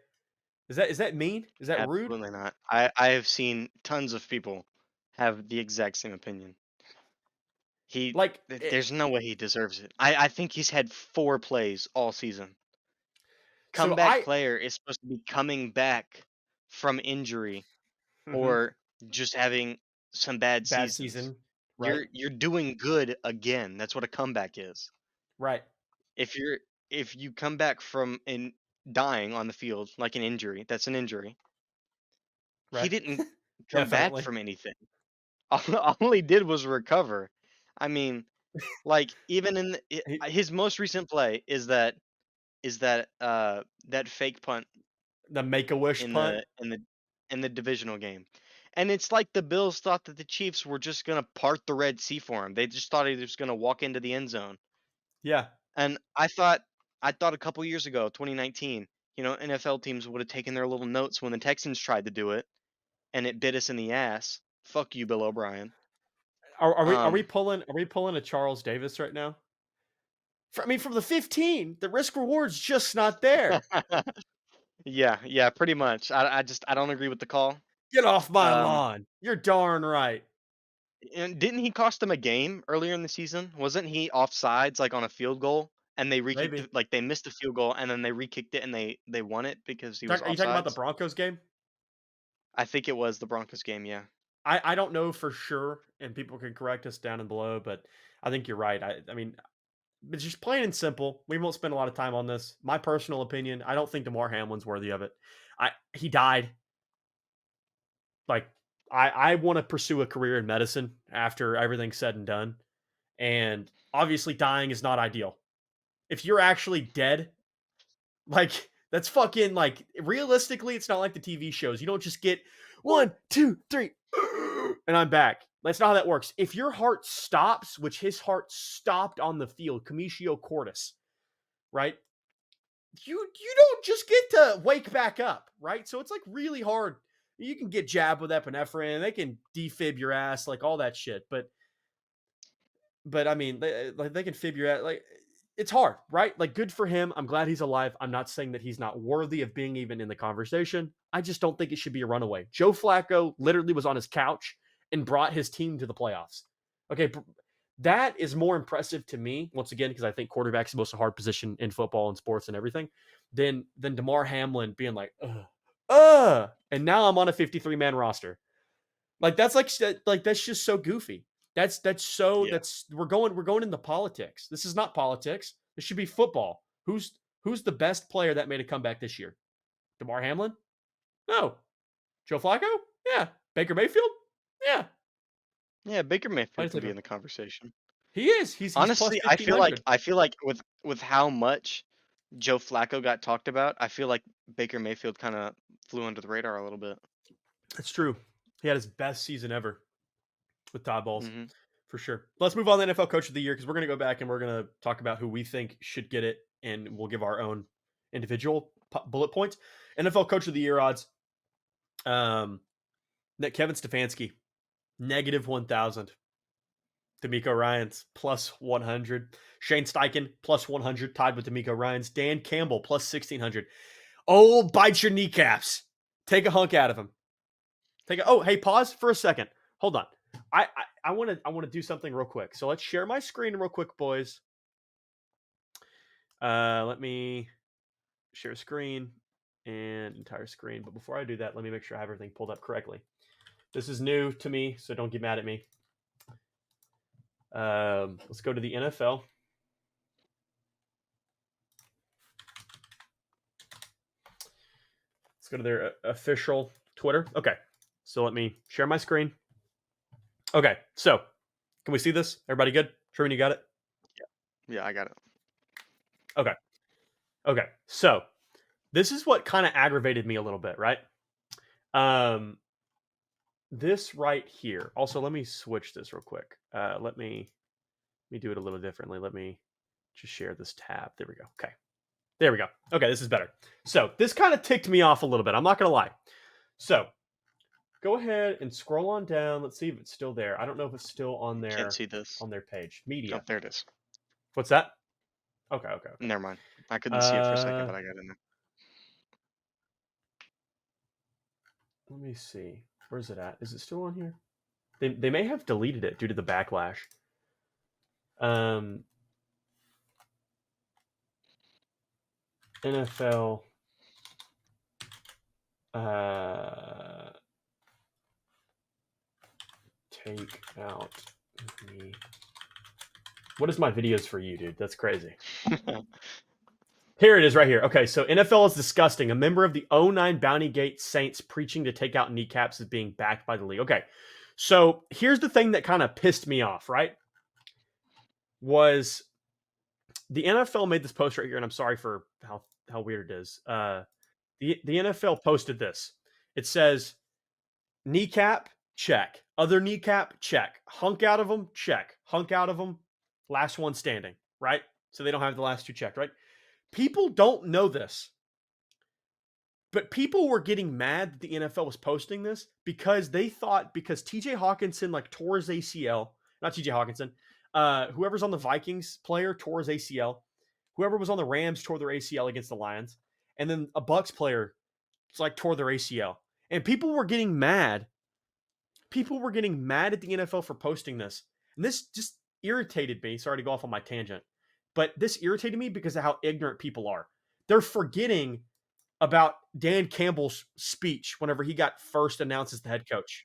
Is that mean? Is that rude? Absolutely not. I have seen tons of people have the exact same opinion. Like There's no way he deserves it. I think he's had 4 plays all season. so Comeback I player is supposed to be coming back from injury Mhm. or just having some bad Bad seasons. season. Right. You're doing good again. That's what a comeback is. Right. If you're if you come back from dying on the field like an injury, that's an injury. He Right. didn't come back Definitely. from anything. All he did was recover. I mean, like even in He, his most recent play is that fake punt the make-a-wish in punt. the divisional game. And it's like the Bills thought that the Chiefs were just gonna part the Red Sea for him. They just thought he was gonna walk into the end zone. Yeah. And I thought a couple years ago, 2019, NFL teams would have taken their little notes when the Texans tried to do it, and it bit us in the ass. Fuck you, Bill O'Brien. Are we Um, pulling a Charles Davis right now? I mean, from the 15, the risk reward's just not there. yeah, pretty much. I don't agree with the call. Get off my Um, lawn. You're darn right. and didn't he cost them a game earlier in the season? Wasn't he offsides like on a field goal and they re-kicked Maybe. it, like they missed a field goal and then they re-kicked it and they won it because he was Are you talking about the offsides? Broncos game? I think it was the Broncos game, yeah. I don't know for sure, and people can correct us down and below, but I think you're right. I mean, it's just plain and simple. We won't spend a lot of time on this. My personal opinion, I don't think Damar Hamlin's worthy of it. He died. Like I want to pursue a career in medicine after everything's said and done. And obviously dying is not ideal. If you're actually dead, like that's fucking like realistically, it's not like the TV shows. You don't just get 1, 2, 3, and I'm back. That's not how that works. If your heart stops, which his heart stopped on the field, commissio cordis, right? You don't just get to wake back up, right? So it's like really hard. You can get jabbed with epinephrine, they can defib your ass, like all that shit. But I mean, they can fib your ass, like it's hard, right? Like good for him. I'm glad he's alive. I'm not saying that he's not worthy of being even in the conversation. I just don't think it should be a runaway. Joe Flacco literally was on his couch and brought his team to the playoffs. Okay, that is more impressive to me, once again, because I think quarterback's the most hard position in football and sports and everything, than Damar Hamlin being like, and now I'm on a 53-man roster. Like that's just so goofy. Yeah. That's we're going into politics. This is not politics. This should be football. Who's the best player that made a comeback this year? Damar Hamlin? No. Joe Flacco? Yeah. Baker Mayfield? Yeah. Yeah, Baker I Mayfield just can like be him. in the conversation. He is. He's plus Honestly, +1500. I feel like with how much Joe Flacco got talked about, I feel like Baker Mayfield kind of flew under the radar a little bit. That's true. He had his best season ever. with Todd Bowles. Hmm. For sure. Let's move on to NFL Coach of the Year because we're going to go back and we're going to talk about who we think should get it, and we'll give our own individual bullet points. NFL Coach of the Year odds. Kevin Stefanski, negative 1,000. D'Amico Ryans, plus 100. Shane Steichen, plus 100, tied with D'Amico Ryans. Dan Campbell, plus 1,600. Oh, bite your kneecaps. Take a hunk out of him. Hey, pause for a second. Hold on. I want to do something real quick. So let's share my screen real quick, boys. Let me share screen and entire screen. But before I do that, let me make sure I have everything pulled up correctly. This is new to me, so don't get mad at me. Let's go to the NFL. Let's go to their official Twitter. Okay, so let me share my screen. Okay, so can we see this? Everybody good? Truman, you got it? Yeah, I got it. Okay, so this is what kind of aggravated me a little bit, right? This right here. Also, let me switch this real quick. Let me do it a little differently. Let me just share this tab. There we go. Okay. There we go. Okay, this is better. So this kind of ticked me off a little bit. I'm not going to lie. So go ahead and scroll on down. Let's see if it's still there. I don't know if it's still on their Can't see this. on their page. Media. Oh, there it is. What's that? Okay. Never mind. I couldn't see it for a second, but I got it now. Let me see. Where's it at? Is it still on here? They may have deleted it due to the backlash. NFL take out me. What is my videos for you, dude? That's crazy. Here it is right here. Okay, so NFL is disgusting. A member of the 09 Bounty Gate Saints preaching to take out kneecaps is being backed by the league. Okay, so here's the thing that kind of pissed me off, right? Was the NFL made this post right here, and I'm sorry for how weird it is. The NFL posted this. It says, kneecap, check. Other kneecap, check. Hunk out of them, check. Hunk out of them, last one standing, right? So they don't have the last two checked, right? People don't know this. But people were getting mad that the NFL was posting this because they thought because TJ Hawkinson tore his ACL, not TJ Hawkinson, whoever's on the Vikings player tore his ACL, whoever was on the Rams tore their ACL against the Lions, and then a Bucks player tore their ACL. And people were getting mad. People were getting mad at the NFL for posting this. And this just irritated me. Sorry to go off on my tangent. But this irritated me because of how ignorant people are. They're forgetting about Dan Campbell's speech whenever he got first announced as the head coach.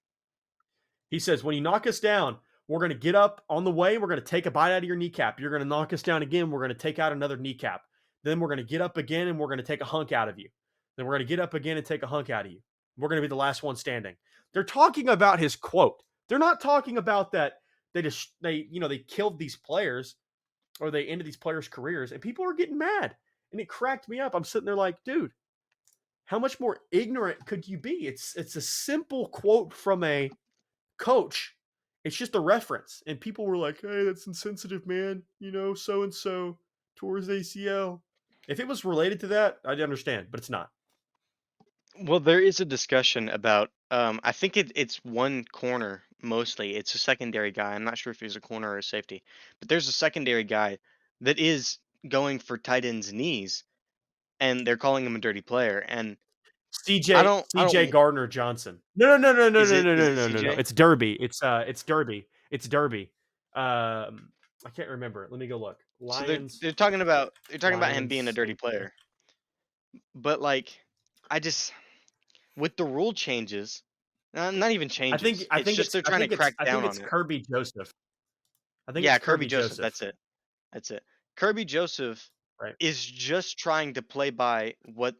He says, when you knock us down, we're going to get up on the way. We're going to take a bite out of your kneecap. You're going to knock us down again. We're going to take out another kneecap. Then we're going to get up again and we're going to take a hunk out of you. Then we're going to get up again and take a hunk out of you. We're going to be the last one standing. They're talking about his quote. They're not talking about that they killed these players or they ended these players' careers, and people are getting mad. And it cracked me up. I'm sitting there like, dude, how much more ignorant could you be? It's a simple quote from a coach. It's just a reference. And people were like, hey, that's insensitive, man. So-and-so tore his ACL. If it was related to that, I'd understand, but it's not. Well, there is a discussion about, I think it's one corner mostly. It's a secondary guy. I'm not sure if he's a corner or a safety, but there's a secondary guy that is going for tight end's knees, and they're calling him a dirty player. And CJ Gardner Johnson. No. Is it CJ? It's Derby. It's Derby. It's Derby. I can't remember. Let me go look. So Lions. they're talking about him being a Lions dirty player. But I just with the rule changes, not even changes. I think they're trying to crack down on it's it. Kirby Joseph. I think Yeah, it's Kirby Joseph. That's it. Kirby Joseph Right. is just trying to play by what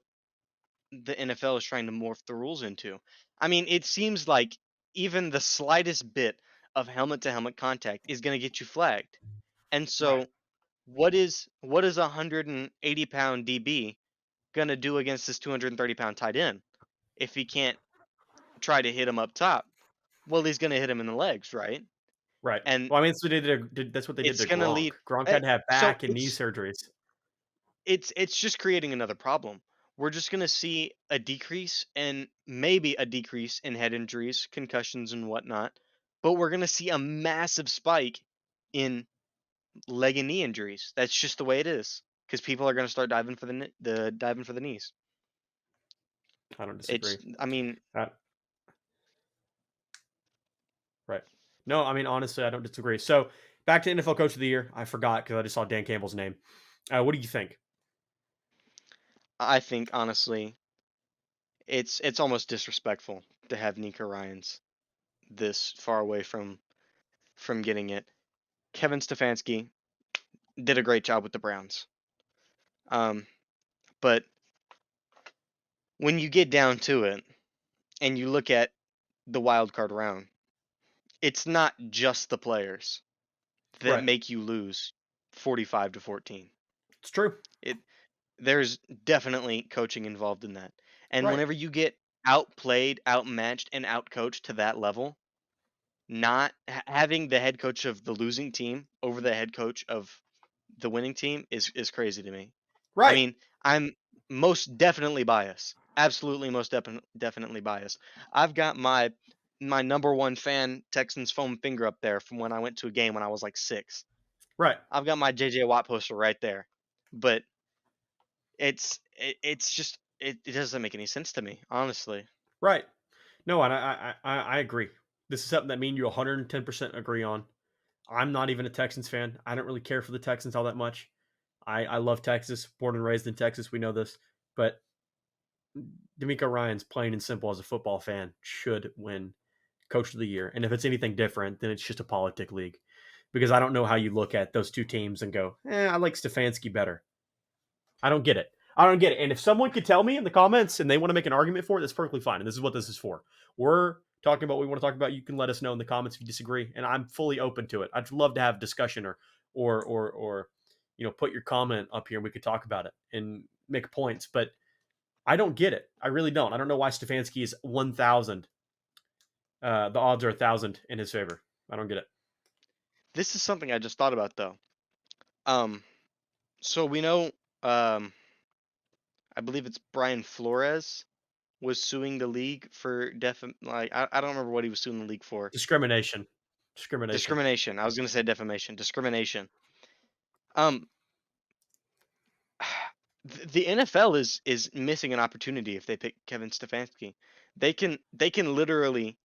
the NFL is trying to morph the rules into. I mean, it seems like even the slightest bit of helmet to helmet contact is going to get you flagged. And so Right. what is a 180-pound DB going to do against this 230-pound tight end if he can't try to hit him up top? Well, he's going to hit him in the legs, right? Right. And Well, I mean, that's what that's what they did it's to gonna Gronk. lead. Gronk had to have So back and knee surgeries. it's just creating another problem. We're just gonna see a decrease and maybe a decrease in head injuries, concussions, and whatnot, but we're gonna see a massive spike in leg and knee injuries. That's just the way it is because people are gonna start diving for the diving for the knees. I don't disagree. It's, I mean, Uh, right. No, I mean, honestly, I don't disagree. So back to NFL Coach of the Year. I forgot because I just saw Dan Campbell's name. What do you think? I think honestly, it's almost disrespectful to have Nico Ryans this far away from getting it. Kevin Stefanski did a great job with the Browns. Um, but when you get down to it and you look at the wild card round, it's not just the players that Right. make you lose 45-14. It's true. It there's definitely coaching involved in that. And Right. whenever you get outplayed, outmatched, and outcoached to that level, not having the head coach of the losing team over the head coach of the winning team is crazy to me. I Right. mean, I'm most definitely biased. Absolutely most definitely biased. I've got my number one fan Texans foam finger up there from when I went to a game when I was like 6. Right. I've got my JJ Watt poster right there. But it's just it doesn't make any sense to me, honestly. Right. No, and I agree. This is something that me and you 110% agree on. I'm not even a Texans fan. I don't really care for the Texans all that much. I love Texas, born and raised in Texas. We know this, but D'Amico Ryan's plain and simple as a football fan should win Coach of the Year. And if it's anything different, then it's just a politic league. Because I don't know how you look at those two teams and go, I like Stefanski better. I don't get it. I don't get it. And if someone could tell me in the comments and they want to make an argument for it, that's perfectly fine. And this is what this is for. We're talking about what we want to talk about. You can let us know in the comments if you disagree, and I'm fully open to it. I'd love to have discussion or put your comment up here and we could talk about it and make points. But I don't get it. I really don't. I don't know why Stefanski is 1,000. The odds are 1,000 in his favor. I don't get it. This is something I just thought about though. Um, so we know, um, I believe it's Brian Flores was suing the league for I don't remember what he was suing the league for. Discrimination. Discrimination. Discrimination. I was gonna say defamation. Discrimination. Um, the NFL is missing an opportunity if they pick Kevin Stefanski. They can literally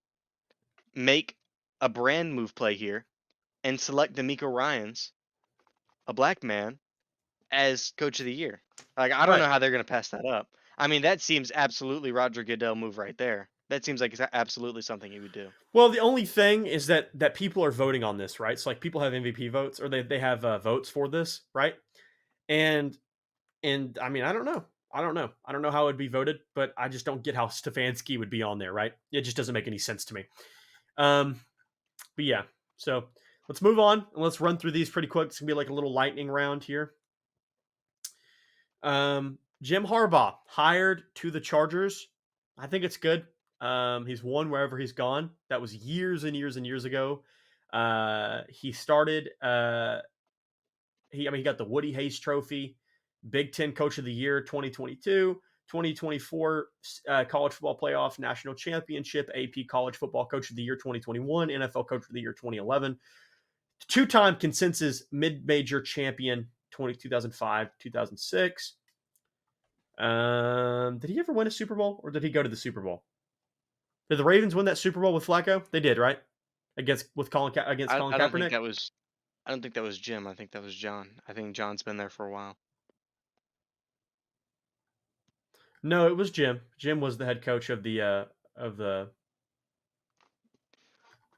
make a brand move play here and select D'Amico Ryans, a black man, as coach of the year. Like I don't Right. know how they're gonna pass that up. I mean, that seems absolutely Roger Goodell move right there. That seems like it's absolutely something he would do. Well, the only thing is that people are voting on this, right? So like people have MVP votes or they have votes for this, right? And I mean, I don't know. I don't know. I don't know how it would be voted, but I just don't get how Stefanski would be on there, right? It just doesn't make any sense to me. Um, but yeah, so let's move on and let's run through these pretty quick. It's gonna be like a little lightning round here. Jim Harbaugh hired to the Chargers. I think it's good. He's won wherever he's gone. That was years and years and years ago. He started. He got the Woody Hayes Trophy, Big Ten Coach of the Year 2022, 2024 College Football Playoff National Championship, AP College Football Coach of the Year 2021, NFL Coach of the Year 2011, two-time consensus mid-major champion 2005, 2006. Did he ever win a Super Bowl, or did he go to the Super Bowl? Did the Ravens win that Super Bowl with Flacco? They did, right? Against Colin I don't think Kaepernick. that was I don't think that was Jim. I think that was John. I think John's been there for a while. No, it was Jim. Jim was the head coach of the.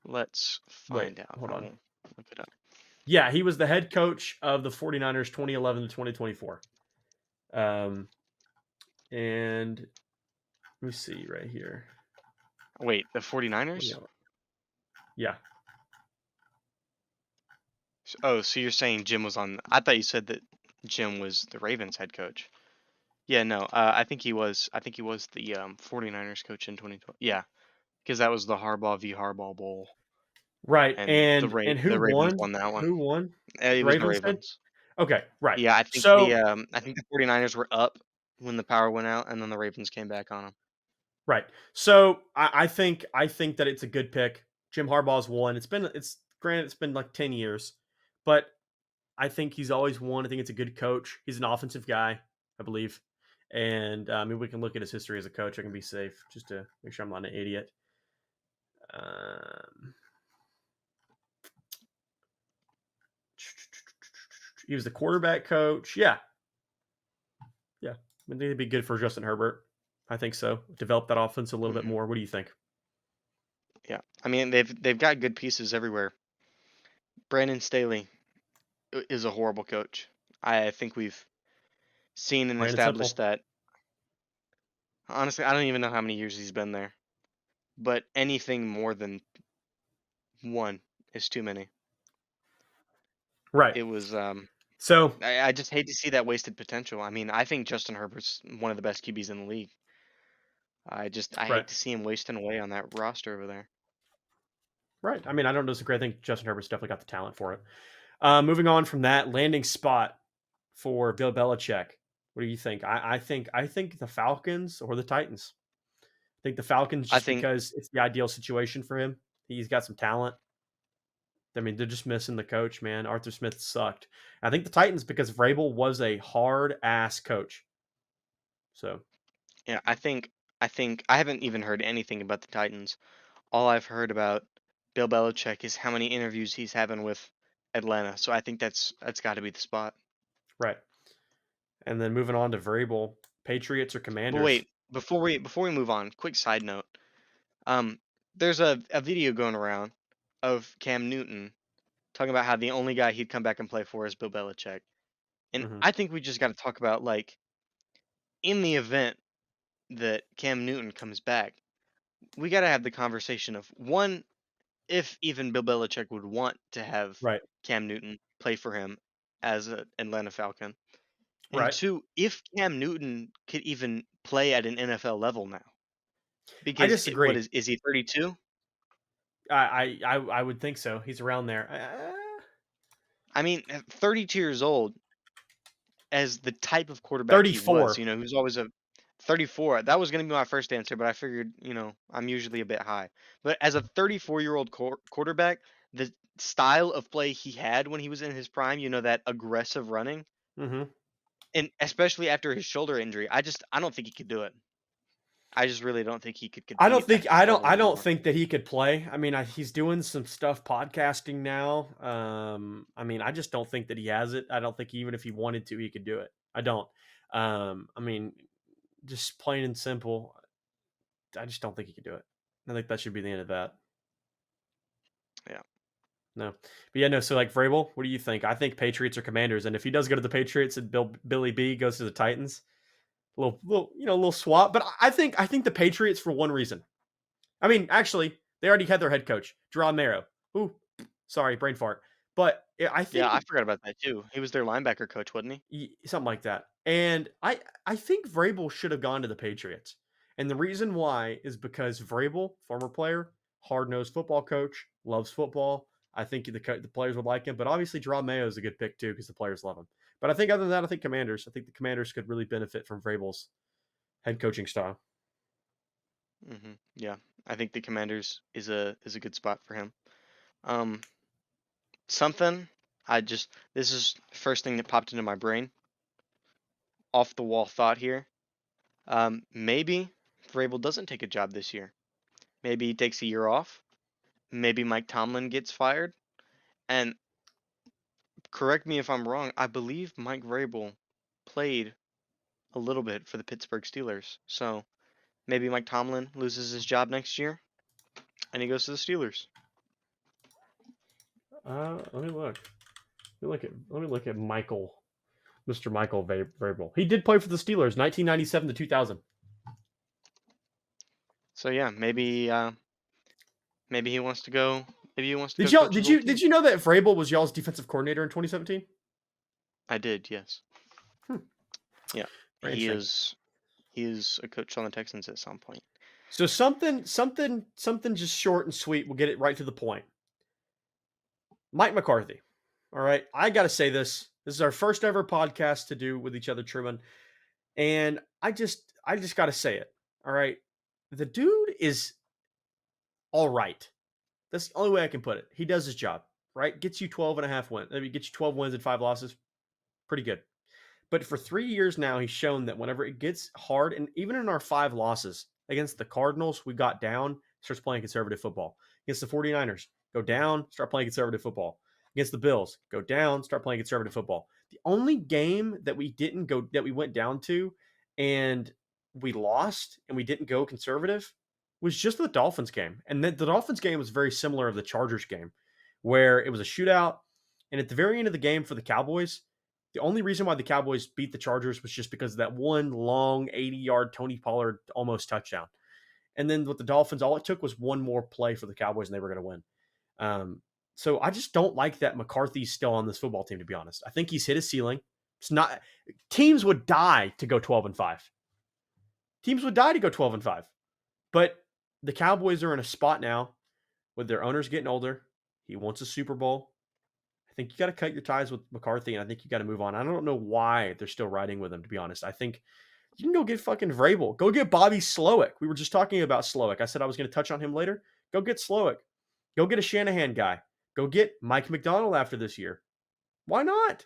Let's Wait, find out. hold I on. will look it up. Yeah, he was the head coach of the 49ers 2011 to 2024. And let me see right here. Wait, the 49ers? Yeah. Oh, so you're saying Jim was on? I thought you said that Jim was the Ravens head coach. Yeah, no. I think he was. I think he was the 49ers coach in 2012. Yeah, because that was the Harbaugh v Harbaugh Bowl. Right, and and who the Ravens won? won that one. Who won? It The was the Ravens did? Ravens. Okay, right. Yeah, So I think the 49ers were up when the power went out, and then the Ravens came back on them. right. So I think that it's a good pick. Jim Harbaugh's won. It's granted it's been like 10 years, but I think he's always won. I think it's a good coach. He's an offensive guy, I believe. And I mean, we can look at his history as a coach. I can be safe just to make sure I'm not an idiot. Um, he was the quarterback coach. Yeah. I think it'd be good for Justin Herbert. I think so. Develop that offense a little bit Hmm. more. What do you think? Yeah, I mean they've got good pieces everywhere. Brandon Staley is a horrible coach. I think we've seen and Plain and established simple. that. Honestly, I don't even know how many years he's been there, but anything more than one is too many. Right. It was So, I just hate to see that wasted potential. I mean, I think Justin Herbert's one of the best QBs in the league. I right. hate to see him wasting away on that roster over there. Right. I mean, I don't disagree. I think Justin Herbert's definitely got the talent for it. Moving on from that, landing spot for Bill Belichick. What do you think? I think the Falcons or the Titans. I think the Falcons I just think because it's the ideal situation for him. He's got some talent. I mean, they're just missing the coach, man. Arthur Smith sucked. I think the Titans because Vrabel was a hard ass coach. So yeah, I think I haven't even heard anything about the Titans. All I've heard about Bill Belichick is how many interviews he's having with Atlanta. So I think that's got to be the spot. right, and then moving on to Vrabel, Patriots or But Commanders. wait, before we move on, quick side note. Um, there's a video going around of Cam Newton talking about how the only guy he'd come back and play for is Bill Belichick. And Hmm. I think we just got to talk about like in the event that Cam Newton comes back, we got to have the conversation of one, if even Bill Belichick would want to have Right, Cam Newton play for him as an Atlanta Falcon, and right. two, if Cam Newton could even play at an NFL level now, I because what disagree. is he 32? I would think so. He's around there. I mean, at 32 years old, as the type of quarterback he was, 34. you know, he was always a 34. That was going to be my first answer, but I figured, you know, I'm usually a bit high. But as a 34-year-old quarterback, the style of play he had when he was in his prime, you know, that aggressive running, Hmm. and especially after his shoulder injury, I don't think he could do it. I just really don't think he could I don't compete think at this level I don't anymore. think that he could play. I mean, he's doing some stuff podcasting now. I mean, I just don't think that he has it. I don't think even if he wanted to, he could do it. I don't. I mean, just plain and simple, I just don't think he could do it. I think that should be the end of that. Yeah. No, but yeah, no. So like Vrabel, what do you think? I think Patriots or Commanders, and if he does go to the Patriots and Billy B goes to the Titans, little swap. But I think the Patriots for one reason. I mean, actually, they already had their head coach, Jerome Marrow. Ooh, sorry, brain fart. But I Yeah, think I forgot about that too. He was their linebacker coach, wasn't he? something like that. And I think Vrabel should have gone to the Patriots. And the reason why is because Vrabel, former player, hard nosed football coach, loves football. I think the players would like him. But obviously, Jerome Mayo is a good pick too because the players love him. But I think other than that, I think Commanders. I think the Commanders could really benefit from Vrabel's head coaching style. Yeah, I think the Commanders is a good spot for him. Um, something this is the first thing that popped into my brain. Off the wall thought here. Maybe Vrabel doesn't take a job this year. Maybe he takes a year off. Maybe Mike Tomlin gets fired. And correct me if I'm wrong, I believe Mike Vrabel played a little bit for the Pittsburgh Steelers. So maybe Mike Tomlin loses his job next year and he goes to the Steelers. Let me look. Let me look at Mr. Michael Vrabel. He did play for the Steelers, 1997 to 2000. So yeah, maybe he wants to go. Maybe he wants to Did go y'all coach his did old you did team. you know that Vrabel was y'all's defensive coordinator in 2017? I did, yes. Hmm, Yeah, very he interesting. is. He is a coach on the Texans at some point. So something just short and sweet. We'll get it right to the point. Mike McCarthy. All right. I got to say this. This is our first ever podcast to do with each other, Truman. And I just got to say it. All right. The dude is all right. That's the only way I can put it. He does his job, right? Gets you 12 and a half wins. I mean, gets you 12 wins and 5 losses. Pretty good. But for 3 years now, he's shown that whenever it gets hard, and even in our 5 losses against the Cardinals, we got down, starts playing conservative football. Against the 49ers, go down, start playing conservative football. Against the Bills, go down, start playing conservative football. The only game that we didn't go, that we went down to and we lost and we didn't go conservative was just the Dolphins game. And the Dolphins game was very similar of the Chargers game, where it was a shootout. And at the very end of the game for the Cowboys, the only reason why the Cowboys beat the Chargers was just because of that one long 80-yard Tony Pollard almost touchdown. And then with the Dolphins, all it took was one more play for the Cowboys and they were going to win. So I just don't like that McCarthy's still on this football team, to be honest. I think he's hit his ceiling. It's not Teams would die to go 12-5. Teams would die to go 12-5. But the Cowboys are in a spot now with their owners getting older. He wants a Super Bowl. I think you got to cut your ties with McCarthy, and I think you got to move on. I don't know why they're still riding with him, to be honest. I think you can go get fucking Vrabel. Go get Bobby Slowick. We were just talking about Slowick. I said I was going to touch on him later. Go get Slowick. Go get a Shanahan guy. Go get Mike McDonald after this year. Why not?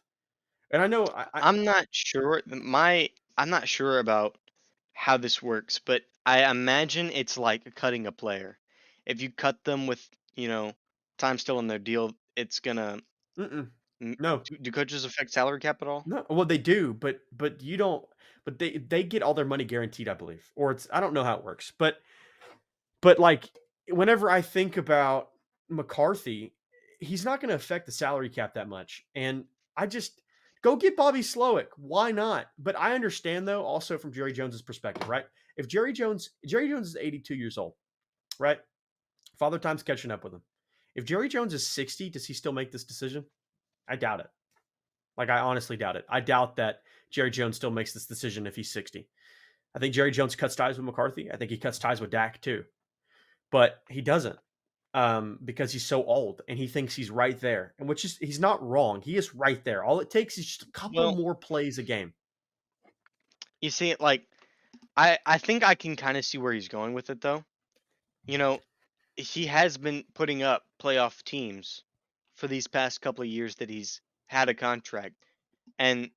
And I know I'm not sure. I'm not sure about how this works, but I imagine it's like cutting a player. If you cut them with, time still in their deal, it's gonna. mm-mm, m- no, Do coaches affect salary cap at all? no. Well, they do, but you don't. But they get all their money guaranteed, I believe, or it's I don't know how it works, but like whenever I think about McCarthy, he's not going to affect the salary cap that much. And I just go get Bobby Slowick. Why not? But I understand though, also from Jerry Jones's perspective, right? If Jerry Jones is 82 years old, right? Father Time's catching up with him. If Jerry Jones is 60, does he still make this decision? I doubt it. Like I honestly doubt it. I doubt that Jerry Jones still makes this decision if he's 60. I think Jerry Jones cuts ties with McCarthy. I think he cuts ties with Dak too, but he doesn't because he's so old and he thinks he's right there. And which is he's not wrong. He is right there. All it takes is just a couple Well, more plays a game. you see, like I think I can kind of see where he's going with it, though. You know, he has been putting up playoff teams for these past couple of years that he's had a contract, and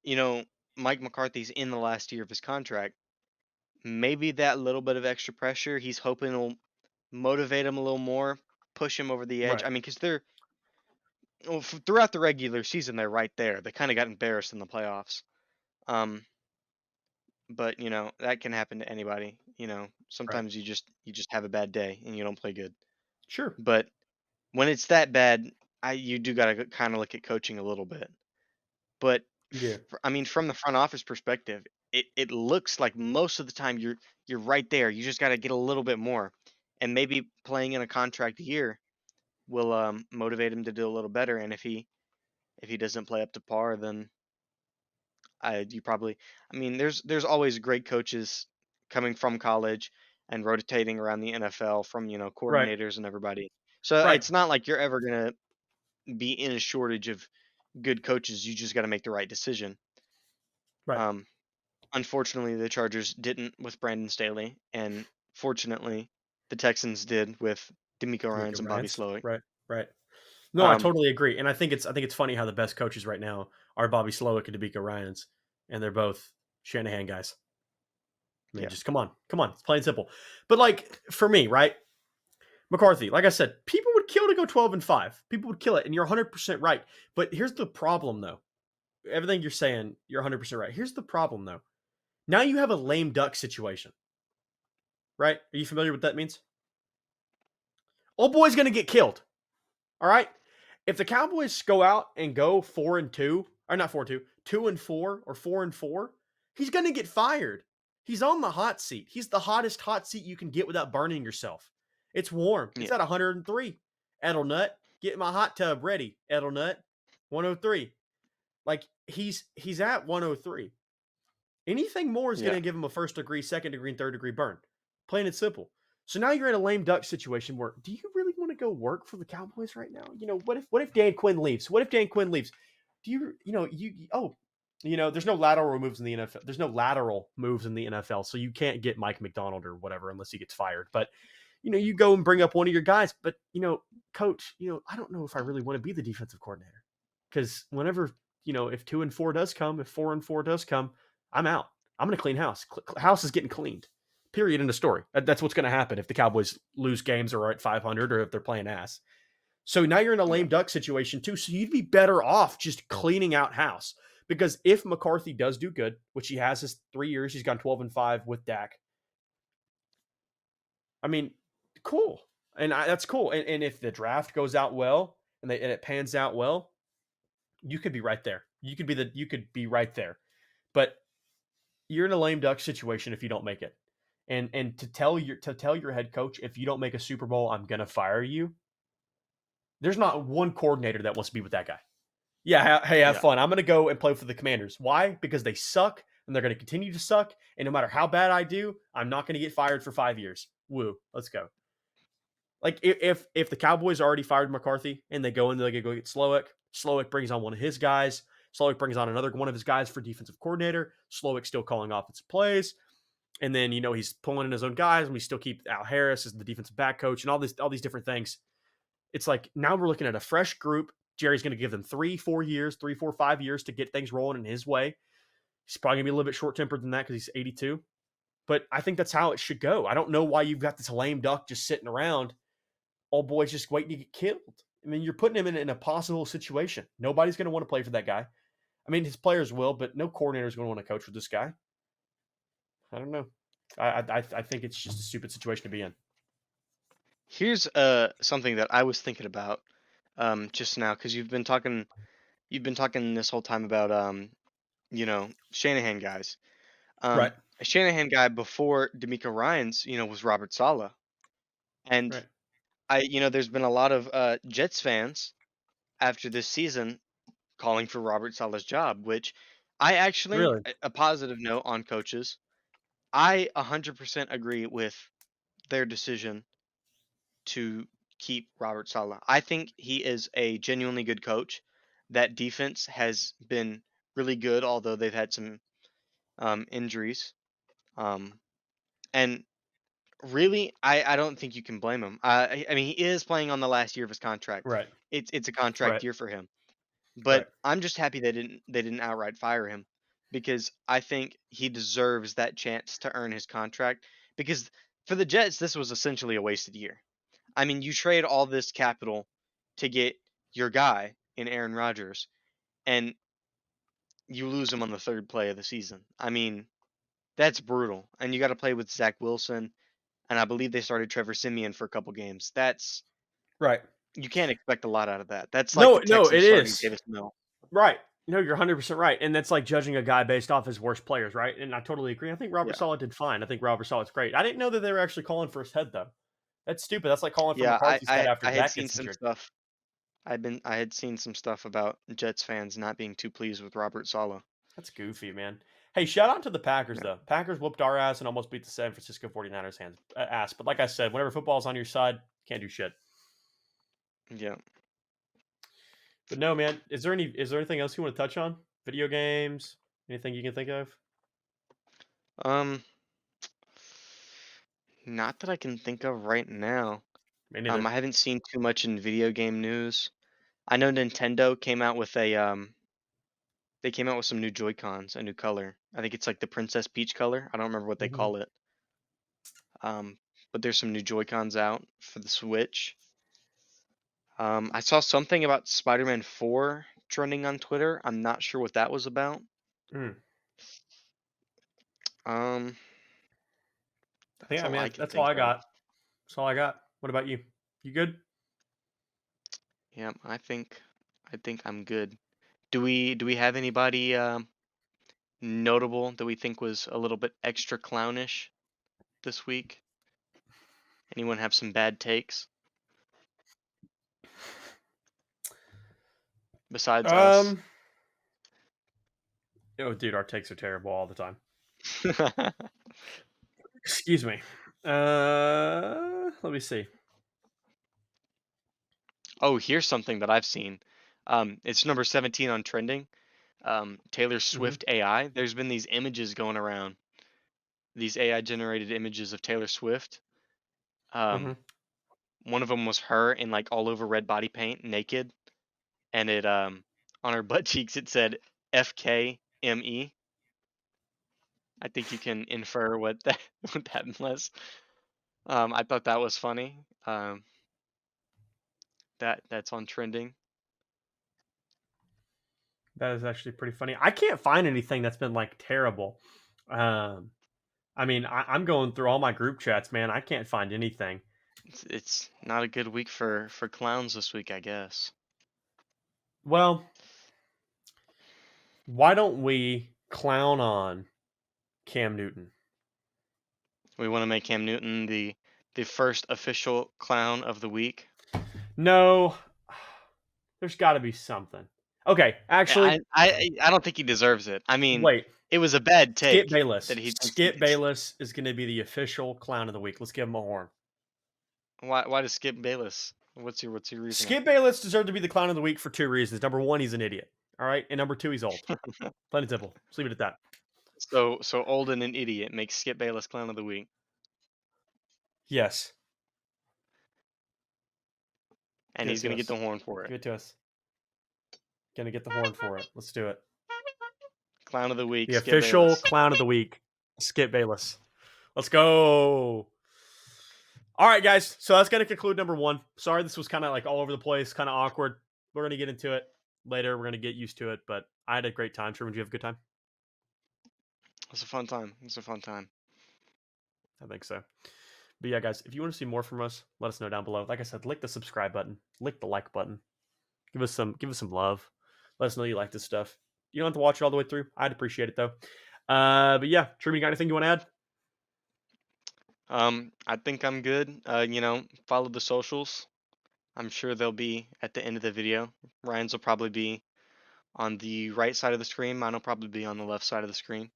you know, Mike McCarthy's in the last year of his contract. Maybe that little bit of extra pressure, he's hoping will motivate him a little more, push him over the edge. Right. I mean, because they're throughout the regular season, they're right there. They kind of got embarrassed in the playoffs. Um, but that can happen to anybody. Right. Sometimes you just have a bad day and you don't play good. Sure. But when it's that bad, you do gotta kind of look at coaching a little bit. But Yeah. I mean, from the front office perspective, it looks like most of the time you're right there. You just got to get a little bit more, and maybe playing in a contract year will motivate him to do a little better. And if he doesn't play up to par, then you probably. I mean, there's always great coaches coming from college and rotating around the NFL from Right. coordinators and everybody. So Right. it's not like you're ever gonna be in a shortage of good coaches. You just got to make the right decision. Right. Um, Unfortunately, the Chargers didn't with Brandon Staley, and fortunately, the Texans did with D'Amico D'Amico Ryans and Bobby Ryans. Slowick. Right. Right. No, I Um, totally agree. And I think it's funny how the best coaches right now are Bobby Slowick and D'Amico Ryans, and they're both Shanahan guys. I mean, yeah, just come on. Come on. It's plain and simple. But like for me, right? McCarthy, like I said, people would kill to go 12-5. People would kill it, and you're 100% right. But here's the problem, though. Everything you're saying, you're 100% right. Here's the problem, though. Now you have a lame duck situation, right? Are you familiar with what that means? Old boy's going to get killed. All right. If the Cowboys go out and go 4-2, or not 4-2, 2-4 or 4-4, he's going to get fired. He's on the hot seat. He's the hottest hot seat you can get without burning yourself. It's warm. It's yeah, at 103. Edelnut, get my hot tub ready. Edelnut, 103. Like he's at 103. Anything more is going yeah. to give him a first degree, second degree, and third degree burn. Plain and simple. So now you're in a lame duck situation where do you really want want to go work for the Cowboys right now? What if Dan Quinn leaves? What if Dan Quinn leaves? Do there's no lateral moves in the NFL. There's no lateral moves in the NFL, so you can't get Mike McDonald or whatever unless he gets fired. But you go and bring up one of your guys, but coach, I don't know if I really want to be the defensive coordinator, because whenever if 2-4 does come, if 4-4 does come, I'm out. I'm going to clean house. House is getting cleaned. Period. In the story. That's what's going to happen if the Cowboys lose games or are at 500 or if they're playing ass. So now you're in a lame duck situation too. So you'd be better off just cleaning out house, because if McCarthy does do good, which he has his 3 years, he's gone 12-5 with Dak. I mean, cool. And that's cool. And if the draft goes out well and it pans out well, you could be right there. You could be right there. But you're in a lame duck situation if you don't make it. And to tell your head coach, if you don't make a Super Bowl, I'm gonna fire you. There's not one coordinator that wants to be with that guy. Yeah, hey, have fun. I'm gonna go and play for the Commanders. Why? Because they suck and they're gonna continue to suck. And no matter how bad I do, I'm not gonna get fired for 5 years. Woo, let's go. Like if the Cowboys already fired McCarthy and they go go get Slowick brings on one of his guys. Slowick brings on another one of his guys for defensive coordinator. Slowick still calling offensive plays. And then, he's pulling in his own guys, and we still keep Al Harris as the defensive back coach and all these different things. It's like now we're looking at a fresh group. Jerry's going to give them 3, 4 years, 3, 4, 5 years to get things rolling in his way. He's probably going to be a little bit short-tempered than that because he's 82. But I think that's how it should go. I don't know why you've got this lame duck just sitting around, old boy's just waiting to get killed. I mean, you're putting him in an impossible situation. Nobody's going to want to play for that guy. I mean, his players will, but no coordinator is going to want to coach with this guy. I don't know. I think it's just a stupid situation to be in. Here's something that I was thinking about just now, because you've been talking this whole time about Shanahan guys. Right. A Shanahan guy before D'Amico Ryans, was Robert Saleh. And right. there's been a lot of Jets fans after this season calling for Robert Saleh's job, which I actually, Really? a positive note on coaches, I 100% agree with their decision to keep Robert Saleh. I think he is a genuinely good coach. That defense has been really good, although they've had some injuries. And really, I don't think you can blame him. I mean, he is playing on the last year of his contract. Right. It's a contract Right. year for him. Right. But I'm just happy they didn't outright fire him, because I think he deserves that chance to earn his contract, because for the Jets this was essentially a wasted year. I mean, you trade all this capital to get your guy in Aaron Rodgers, and you lose him on the third play of the season. I mean, that's brutal. And you got to play with Zach Wilson, and I believe they started Trevor Siemian for a couple games. Right. You can't expect a lot out of that. That's like No, the Texans it starting is. Davis Mills. Right. No, you're 100% right. And that's like judging a guy based off his worst players, right? And I totally agree. I think Robert Yeah. Saleh did fine. I think Robert Saleh's great. I didn't know that they were actually calling for his head, though. That's stupid. That's like calling for Yeah, McCarthy's head after I had Dak seen gets some injured. stuff. I had seen some stuff about Jets fans not being too pleased with Robert Saleh. That's goofy, man. Hey, shout out to the Packers, Yeah. though. Packers whooped our ass and almost beat the San Francisco 49ers ass. But like I said, whenever football's on your side, can't do shit. Yeah. But no, man. Is there anything else you want to touch on? Video games? Anything you can think of? Not that I can think of right now. Me neither. I haven't seen too much in video game news. I know Nintendo came out with they came out with some new Joy-Cons, a new color. I think it's like the Princess Peach color. I don't remember what they Mhm. call it. But there's some new Joy-Cons out for the Switch. I saw something about Spider-Man 4 trending on Twitter. I'm not sure what that was about. Mm. That's Yeah, all I man. can That's all think I of. got. That's all I got. What about you? You good? Yeah, I think I'm good. Do we have anybody notable that we think was a little bit extra clownish this week? Anyone have some bad takes besides us? Oh, dude, our takes are terrible all the time. Excuse me. Let me see. Oh, here's something that I've seen. It's number 17 on trending. Taylor Hmm. Swift AI. There's been these images going around. These AI generated images of Taylor Swift. Um, Hmm. one of them was her in like all over red body paint, naked, and it on her butt cheeks it said FKME. I think you can infer what that what that was. I thought that was funny. That's on trending. That is actually pretty funny. I can't find anything that's been like terrible. Um, I mean, I'm going through all my group chats, man. I can't find anything. It's not a good week for clowns this week, I guess. Well, why don't we clown on Cam Newton? We want to make Cam Newton the first official clown of the week. No, there's got to be something. Okay, actually, I don't think he deserves it. I mean, wait. it was a bad Skip take Bayless. that he thinks he Skip gets. Bayless is going to be the official clown of the week. Let's give him a horn. Why does Skip Bayless? What's your reasoning? Skip Bayless deserved to be the clown of the week for two reasons. Number one, he's an idiot. All right, and number two, he's old. Plain and simple. Let's leave it at that. So old and an idiot makes Skip Bayless clown of the week, Yes, and give it he's to gonna get us. the horn for it. Give it to us. Gonna get the horn for it. Let's do it. Clown of the week, The Skip official Bayless. clown of the week, Skip Bayless. Let's go. All right, guys. So that's going to conclude number one. Sorry, this was kind of like all over the place, kind of awkward. We're going to get into it later. We're going to get used to it, but I had a great time. Truman, did you have a good time? It's a fun time. It's a fun time. I think so. But yeah, guys, if you want to see more from us, let us know down below. Like I said, lick the subscribe button, lick the like button. Give us some love. Let us know you like this stuff. You don't have to watch it all the way through. I'd appreciate it though. But yeah, Truman, you got anything you want to add? I think I'm good. Follow the socials. I'm sure they'll be at the end of the video. Ryan's will probably be on the right side of the screen. Mine will probably be on the left side of the screen.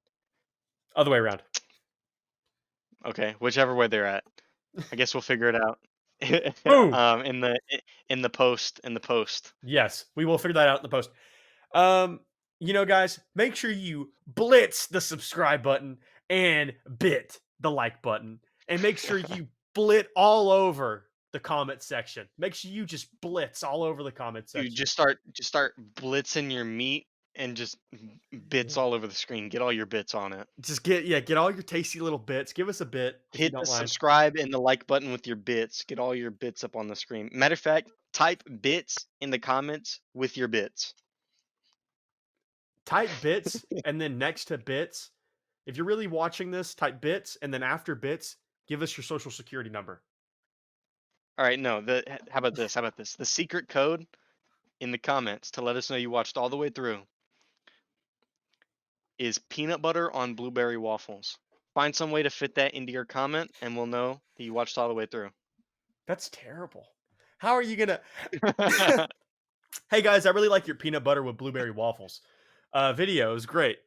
Other way around. Okay, whichever way they're at. I guess we'll figure it out. Boom. In the post. Yes, we will figure that out in the post. Um, guys, make sure you blitz the subscribe button and bit the like button, and make sure you blit all over the comment section. Make sure you just blitz all over the comment Dude, section. just start blitzing your meat and just bits all over the screen. Get all your bits on it. Just get all your tasty little bits. Give us a bit if you Hit the don't mind. subscribe and the like button with your bits. Get all your bits up on the screen. Matter of fact, type bits in the comments with your bits. Type bits and then next to bits. If you're really watching this, type bits and then after bits, give us your social security number. All right, no, how about this? How about this? The secret code in the comments to let us know you watched all the way through is peanut butter on blueberry waffles. Find some way to fit that into your comment, and we'll know that you watched all the way through. That's terrible. How are you gonna? Hey guys, I really like your peanut butter with blueberry waffles. Video is great.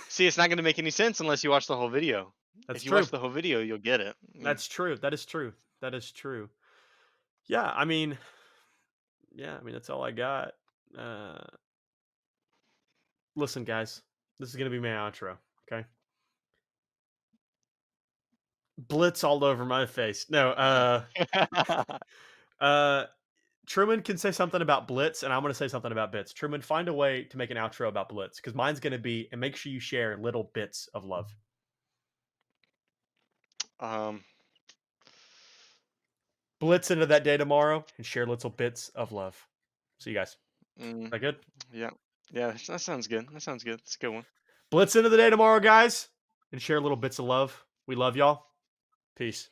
See, it's not going to make any sense unless you watch the whole video. That's If you true. watch the whole video, you'll get it. That's true. That is true. That is true. Yeah, I mean that's all I got. Uh, listen, guys, this is gonna be my outro. Okay, blitz all over my face. No, uh, Truman can say something about blitz, and I'm gonna say something about bits. Truman, find a way to make an outro about blitz because mine's gonna be, and make sure you share little bits of love. um, Blitz into that day tomorrow and share little bits of love. See you guys. Is mm, that good? yeah, yeah, that sounds good. That sounds good. It's a good one. Blitz into the day tomorrow, guys, and share little bits of love. We love y'all. Peace.